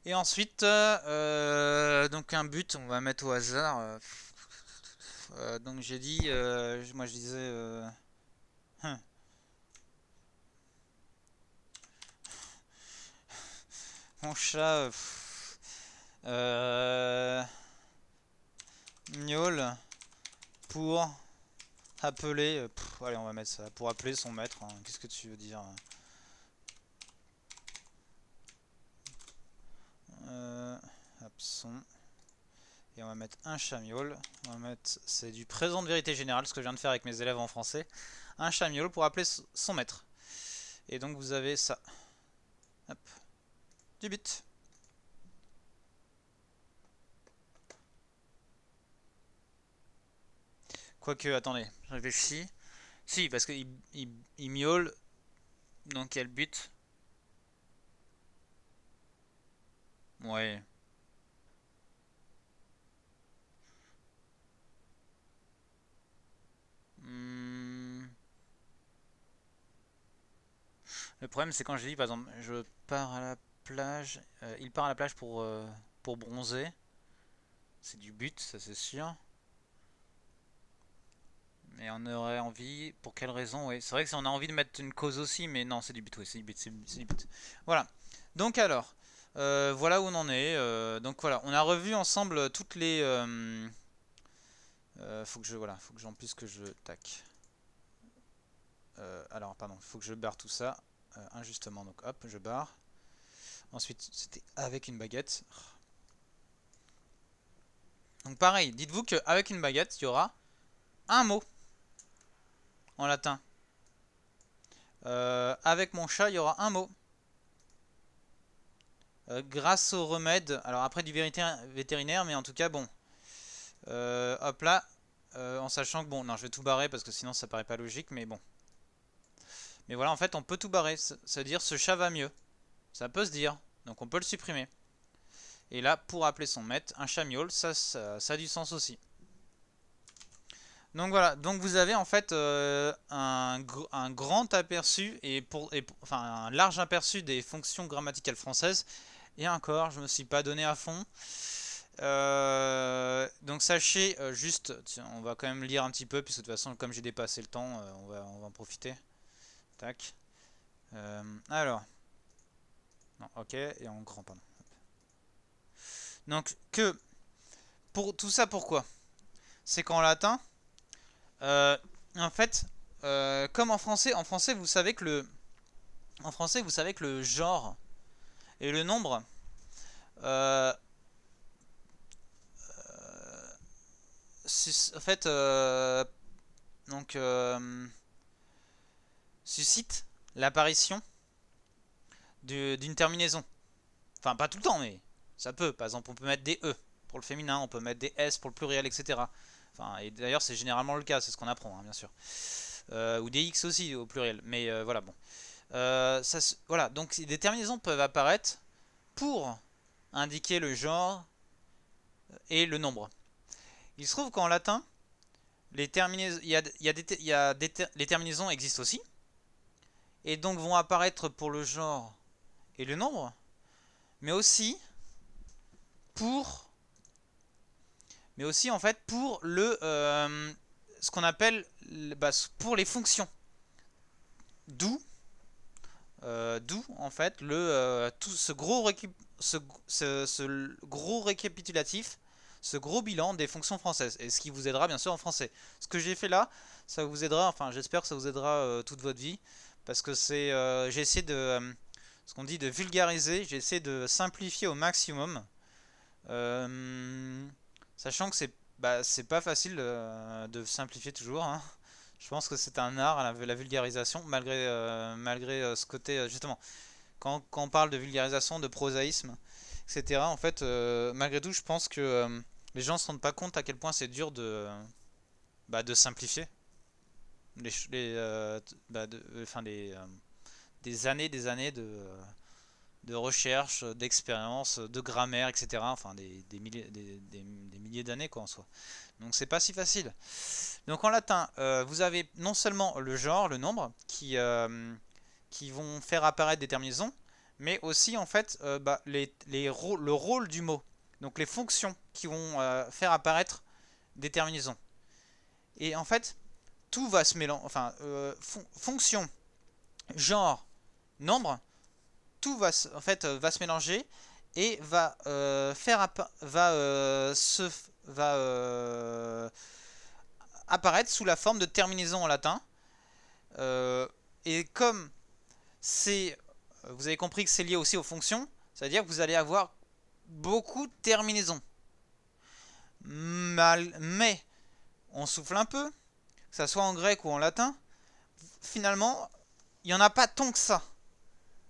Et ensuite, donc un but, on va mettre au hasard. Donc j'ai dit, moi je disais, hum, mon chat, miaule pour appeler, allez on va mettre ça, pour appeler son maître, hein. Qu'est-ce que tu veux dire? Hop, son. Et on va mettre un chat miaule. On va mettre, c'est du présent de vérité générale, ce que je viens de faire avec mes élèves en français. Un chat miaule pour appeler son maître. Et donc vous avez ça. Hop. Du but. Quoique, attendez, je réfléchis. Si, parce qu'il il miaule, donc il y a le but. Ouais. Hmm. Le problème, c'est quand je dis, par exemple, je pars à la plage, il part à la plage pour bronzer. C'est du but, ça c'est sûr. Mais on aurait envie, pour quelle raison? Oui, c'est vrai que si on a envie de mettre une cause aussi, mais non, c'est du but, oui, c'est du but, c'est du but. Voilà. Donc alors, voilà où on en est. Donc voilà, on a revu ensemble toutes les. Faut que je, voilà, faut que j'en plus que je, tac. Alors, pardon, faut que je barre tout ça injustement. Donc hop, je barre. Ensuite, c'était avec une baguette. Donc pareil, dites-vous qu'avec une baguette, il y aura un mot en latin. Avec mon chat, il y aura un mot. Grâce au remède, alors après du vétérinaire, mais en tout cas, bon. Hop là, en sachant que, bon, non, je vais tout barrer parce que sinon ça paraît pas logique, mais bon. Mais voilà, en fait, on peut tout barrer. Ça veut dire ce chat va mieux. Ça peut se dire. Donc on peut le supprimer. Et là, pour appeler son maître, un chat miaule, ça a du sens aussi. Donc voilà, donc vous avez en fait un grand aperçu enfin un large aperçu des fonctions grammaticales françaises. Et encore, je me suis pas donné à fond. Donc sachez juste, tiens, on va quand même lire un petit peu, puisque de toute façon, comme j'ai dépassé le temps, on va en profiter. Tac. Alors, non, ok, et en grand, pardon. Donc pour tout ça, pourquoi? C'est qu'en latin, euh, en fait, comme en français, vous savez que le genre et le nombre euh, en fait, donc suscite l'apparition d'une terminaison. Enfin, pas tout le temps, mais ça peut. Par exemple, on peut mettre des E pour le féminin, on peut mettre des S pour le pluriel, etc. Enfin, et d'ailleurs, c'est généralement le cas, c'est ce qu'on apprend, hein, bien sûr. Ou des X aussi au pluriel. Mais voilà, bon. Voilà, donc des terminaisons peuvent apparaître pour indiquer le genre et le nombre. Il se trouve qu'en latin, les terminaisons, les terminaisons existent aussi, et donc vont apparaître pour le genre et le nombre, mais aussi pour, en fait pour ce qu'on appelle bah, pour les fonctions. D'où en fait tout ce gros récapitulatif, ce gros bilan des fonctions françaises, et ce qui vous aidera bien sûr en français. Ce que j'ai fait là, ça vous aidera, enfin j'espère que ça vous aidera toute votre vie, parce que j'ai essayé de, ce qu'on dit, de vulgariser, j'ai essayé de simplifier au maximum, euh, sachant que c'est pas facile de simplifier toujours, hein. Je pense que c'est un art, la vulgarisation, malgré ce côté, justement, quand on parle de vulgarisation, de prosaïsme, etc., en fait, malgré tout, je pense que les gens ne se rendent pas compte à quel point c'est dur de simplifier enfin, des années de recherche, d'expérience, de grammaire, etc., enfin, des milliers d'années, quoi, en soi. Donc, c'est pas si facile. Donc en latin, vous avez non seulement le genre, le nombre, qui vont faire apparaître des terminaisons, mais aussi en fait le rôle du mot. Donc les fonctions qui vont faire apparaître des terminaisons. Et en fait, tout va se mélanger. Enfin, fonction, genre, nombre, tout va en fait va se mélanger et va apparaître sous la forme de terminaison en latin. Et comme vous avez compris que c'est lié aussi aux fonctions, c'est-à-dire que vous allez avoir beaucoup de terminaisons. Mais on souffle un peu, que ça soit en grec ou en latin, finalement, il n'y en a pas tant que ça.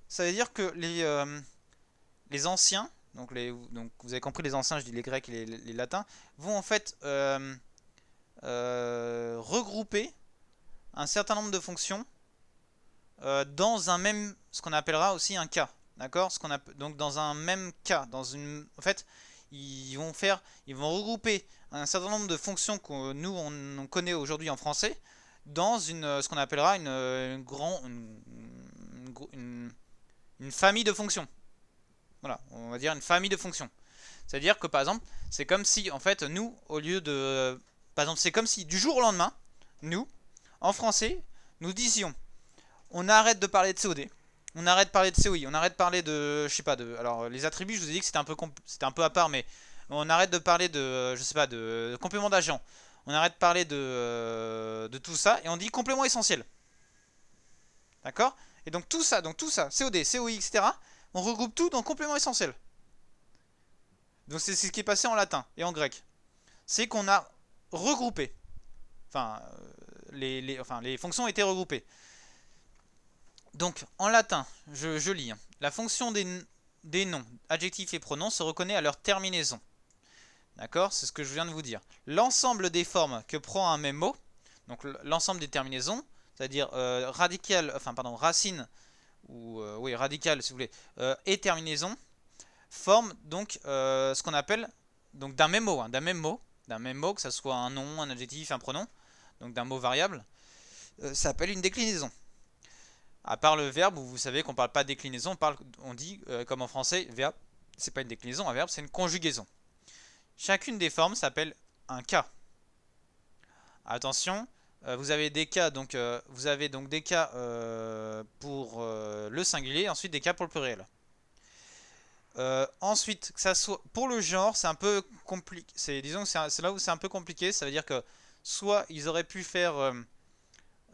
Ça veut dire que les anciens, donc vous avez compris les anciens, je dis les grecs et les latins, vont en fait regrouper un certain nombre de fonctions dans un même, ce qu'on appellera aussi un cas, d'accord? Donc dans un même cas, en fait, ils vont regrouper un certain nombre de fonctions que nous on connaît aujourd'hui en français dans ce qu'on appellera une famille de fonctions. Voilà, on va dire une famille de fonctions. C'est-à-dire que par exemple, c'est comme si en fait nous, au lieu de, par exemple, c'est comme si du jour au lendemain, nous, en français, nous disions on arrête de parler de COD, on arrête de parler de COI, on arrête de parler de, je sais pas, alors les attributs, je vous ai dit que c'était un peu à part, mais on arrête de parler de, je sais pas, de complément d'agent, on arrête de parler de tout ça, et on dit complément essentiel, d'accord? Et donc tout ça, COD, COI, etc., on regroupe tout dans complément essentiel. Donc c'est ce qui est passé en latin et en grec. C'est qu'on a regroupé, enfin, les fonctions étaient regroupées. Donc, en latin, je lis. La fonction des noms, adjectifs et pronoms se reconnaît à leur terminaison. D'accord? C'est ce que je viens de vous dire. L'ensemble des formes que prend un même mot, donc l'ensemble des terminaisons, c'est-à-dire racine, ou oui, radical si vous voulez, et terminaison, forment donc ce qu'on appelle, donc d'un même mot, que ce soit un nom, un adjectif, un pronom, donc d'un mot variable, ça s'appelle une déclinaison. À part le verbe où vous savez qu'on parle pas de déclinaison, on dit comme en français, verbe, c'est pas une déclinaison, un verbe c'est une conjugaison. Chacune des formes s'appelle un cas. Attention, vous avez des cas donc des cas pour le singulier, ensuite des cas pour le pluriel. Ensuite, que ça soit pour le genre, c'est un peu compliqué. Disons que c'est là où c'est un peu compliqué. Ça veut dire que soit ils auraient pu faire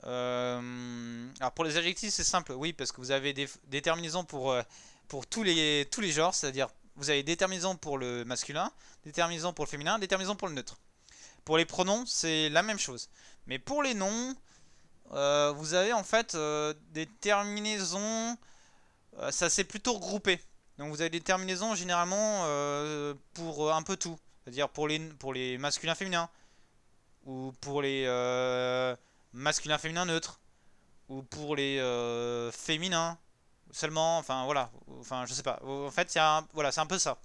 alors pour les adjectifs c'est simple, oui, parce que vous avez des terminaisons pour tous les genres, c'est-à-dire vous avez des terminaisons pour le masculin, des terminaisons pour le féminin, des terminaisons pour le neutre. Pour les pronoms c'est la même chose. Mais pour les noms, vous avez en fait des terminaisons, ça s'est plutôt regroupé. Donc vous avez des terminaisons généralement pour un peu tout, c'est-à-dire pour les masculins féminins, ou pour les masculins féminins neutres, ou pour les féminins seulement, enfin voilà, enfin je sais pas. En fait, voilà, c'est un peu ça.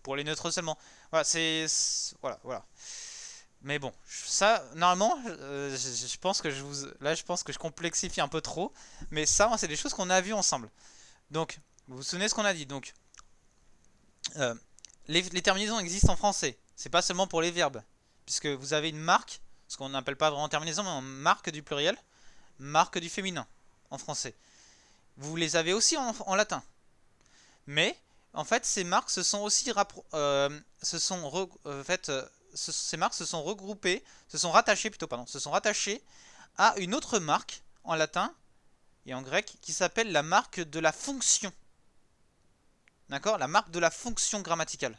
Pour les neutres seulement. Voilà, voilà. Mais bon, ça normalement, je pense que je pense que je complexifie un peu trop, mais ça, c'est des choses qu'on a vues ensemble. Donc, vous vous souvenez ce qu'on a dit. Donc, euh, les terminaisons existent en français. C'est pas seulement pour les verbes, puisque vous avez une marque, ce qu'on n'appelle pas vraiment terminaison, mais en marque du pluriel, marque du féminin en français. Vous les avez aussi en latin. Mais en fait, ces marques se sont aussi ces marques se sont regroupées, se sont rattachées à une autre marque en latin et en grec qui s'appelle la marque de la fonction. D'accord? La marque de la fonction grammaticale.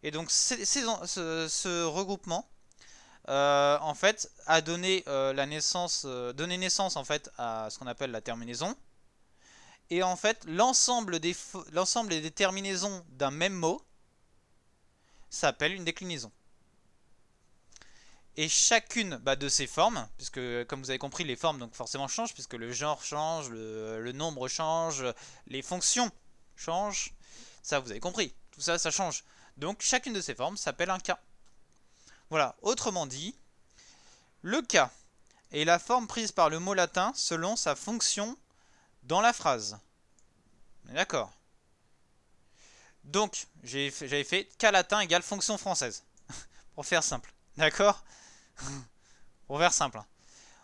Et donc ce regroupement en fait a donné donné naissance en fait à ce qu'on appelle la terminaison. Et en fait, l'ensemble des terminaisons d'un même mot s'appelle une déclinaison. Et chacune de ces formes, puisque comme vous avez compris, les formes donc forcément changent, puisque le genre change, le nombre change, les fonctions changent. Ça, vous avez compris. Tout ça, ça change. Donc chacune de ces formes s'appelle un cas. Voilà. Autrement dit, le cas est la forme prise par le mot latin selon sa fonction dans la phrase. On est d'accord. Donc, j'avais fait K latin égale fonction française. Pour faire simple. D'accord? Pour faire simple, hein.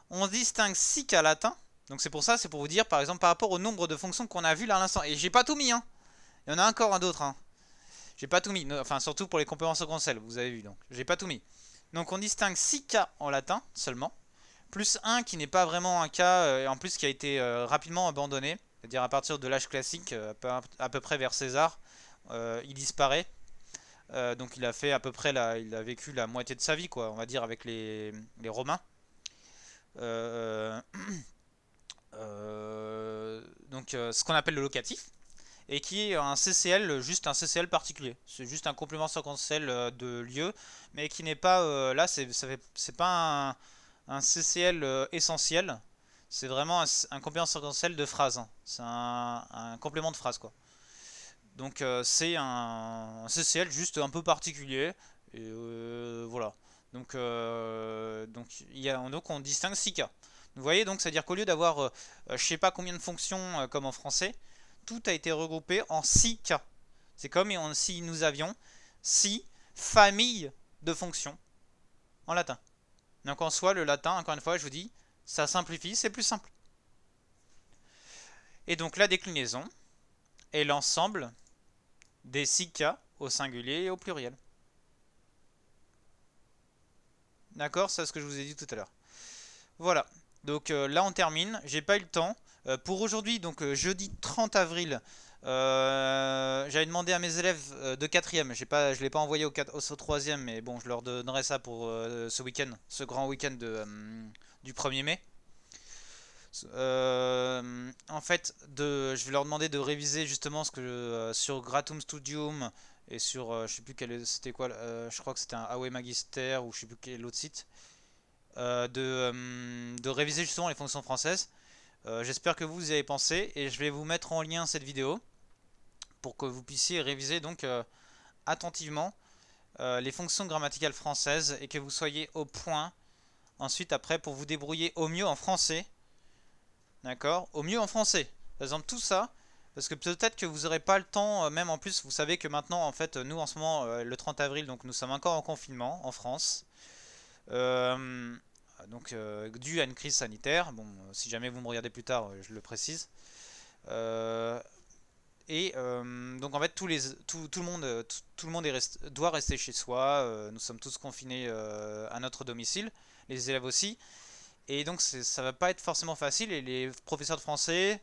On distingue 6 K latins. Donc c'est pour ça, c'est pour vous dire, par exemple, par rapport au nombre de fonctions qu'on a vu là à l'instant. Et j'ai pas tout mis, hein. Il y en a encore un d'autre, hein. J'ai pas tout mis. Enfin, surtout pour les compléments sequentiels, vous avez vu. Donc, j'ai pas tout mis. Donc, on distingue 6 K en latin seulement. Plus un qui n'est pas vraiment un K, en plus qui a été rapidement abandonné. C'est-à-dire à partir de l'âge classique, à peu près vers César, il disparaît. Donc il a fait à peu près il a vécu la moitié de sa vie, quoi, on va dire, avec les Romains. Euh, donc ce qu'on appelle le locatif, et qui est un CCL, juste un CCL particulier. C'est juste un complément sequentiel de lieu, mais qui n'est pas, là, c'est pas un CCL essentiel. C'est vraiment un complément sequentiel de phrase, hein. C'est un complément de phrase, quoi. Donc c'est un CCL juste un peu particulier. Et voilà. Donc on distingue 6 cas. Vous voyez, donc c'est-à-dire qu'au lieu d'avoir je sais pas combien de fonctions comme en français, tout a été regroupé en 6 cas. C'est comme si nous avions 6 familles de fonctions en latin. Donc en soi, le latin, encore une fois, je vous dis, ça simplifie, c'est plus simple. Et donc la déclinaison est l'ensemble des 6 cas au singulier et au pluriel. D'accord, c'est ce que je vous ai dit tout à l'heure. Voilà. Donc là on termine. J'ai pas eu le temps. Pour aujourd'hui, donc jeudi 30 avril, j'avais demandé à mes élèves de 4e, je ne l'ai pas envoyé au 3e, mais bon, je leur donnerai ça pour ce week-end, ce grand week-end du 1er mai. En fait, je vais leur demander de réviser justement ce que sur Gratum Studium et sur, je sais plus c'était quoi, je crois que c'était un AOE Magister ou je sais plus quel autre site, de réviser justement les fonctions françaises. J'espère que vous y avez pensé et je vais vous mettre en lien cette vidéo pour que vous puissiez réviser donc attentivement les fonctions grammaticales françaises et que vous soyez au point ensuite après pour vous débrouiller au mieux en français. D'accord? Au mieux en français. Par exemple, tout ça, parce que peut-être que vous n'aurez pas le temps, même en plus, vous savez que maintenant, en fait, nous en ce moment, le 30 avril, donc nous sommes encore en confinement en France. Euh, dû à une crise sanitaire. Bon, si jamais vous me regardez plus tard, je le précise. Euh, donc en fait, tout le monde, tout le monde doit rester chez soi. Nous sommes tous confinés à notre domicile, les élèves aussi. Et donc ça va pas être forcément facile et les professeurs de français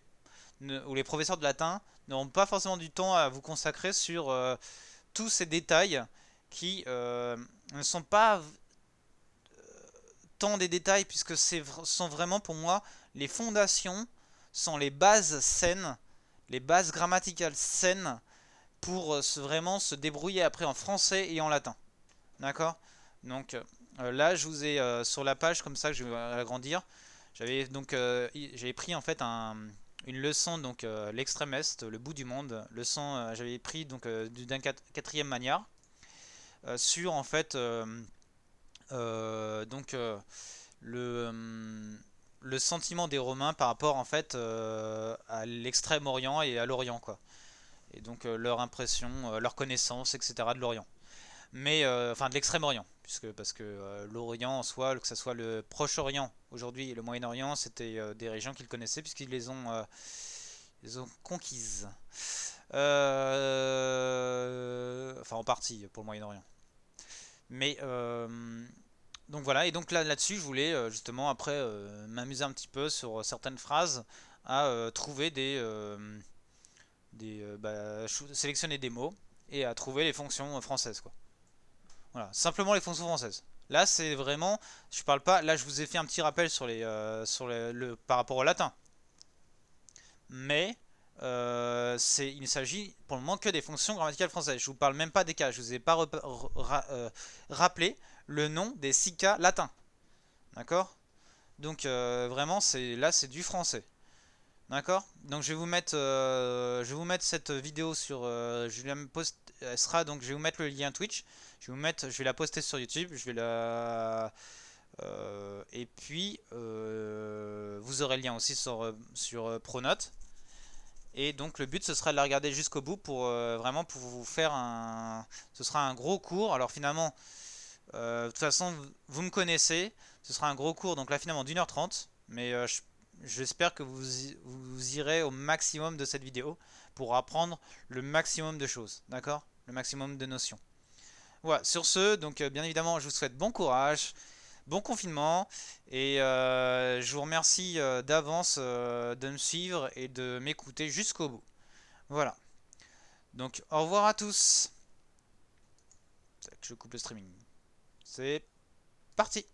ou les professeurs de latin n'auront pas forcément du temps à vous consacrer sur tous ces détails qui ne sont pas tant des détails puisque sont vraiment pour moi les fondations, sont les bases saines, les bases grammaticales saines pour vraiment se débrouiller après en français et en latin. D'accord? Donc là, je vous ai sur la page comme ça que je vais agrandir. J'avais pris en fait une leçon donc l'extrême est, le bout du monde. Leçon j'avais pris donc d'un quatrième manière sur en fait donc le le sentiment des Romains par rapport en fait à l'extrême-orient et à l'Orient quoi. Et donc leur impression, leur connaissance, etc. de l'Orient. Mais enfin de l'Extrême-Orient, puisque parce que l'Orient en soi, que ce soit le Proche-Orient aujourd'hui et le Moyen-Orient, c'était des régions qu'ils connaissaient puisqu'ils les ont conquises. Enfin en partie pour le Moyen-Orient. Mais donc voilà, et donc là-dessus, je voulais justement après m'amuser un petit peu sur certaines phrases à trouver sélectionner des mots et à trouver les fonctions françaises quoi. Voilà, simplement les fonctions françaises. Là, c'est vraiment, je parle pas. Là, je vous ai fait un petit rappel par rapport au latin, mais il ne s'agit pour le moment que des fonctions grammaticales françaises. Je vous parle même pas des cas. Je vous ai pas rappelé le nom des 6 cas latins. D'accord? Donc vraiment, c'est du français. D'accord? Donc je vais vous mettre cette vidéo sur, elle sera donc, je vais vous mettre le lien Twitch. Je vais la poster sur YouTube. Et puis vous aurez le lien aussi sur Pronote. Et donc le but ce sera de la regarder jusqu'au bout pour vraiment pour vous faire un... Ce sera un gros cours. Alors finalement, de toute façon, vous me connaissez. Ce sera un gros cours, donc là finalement d'1h30. Mais j'espère que vous irez au maximum de cette vidéo pour apprendre le maximum de choses. D'accord? Le maximum de notions. Voilà, sur ce, donc bien évidemment, je vous souhaite bon courage, bon confinement, et je vous remercie d'avance de me suivre et de m'écouter jusqu'au bout. Voilà, donc au revoir à tous. Je coupe le streaming. C'est parti.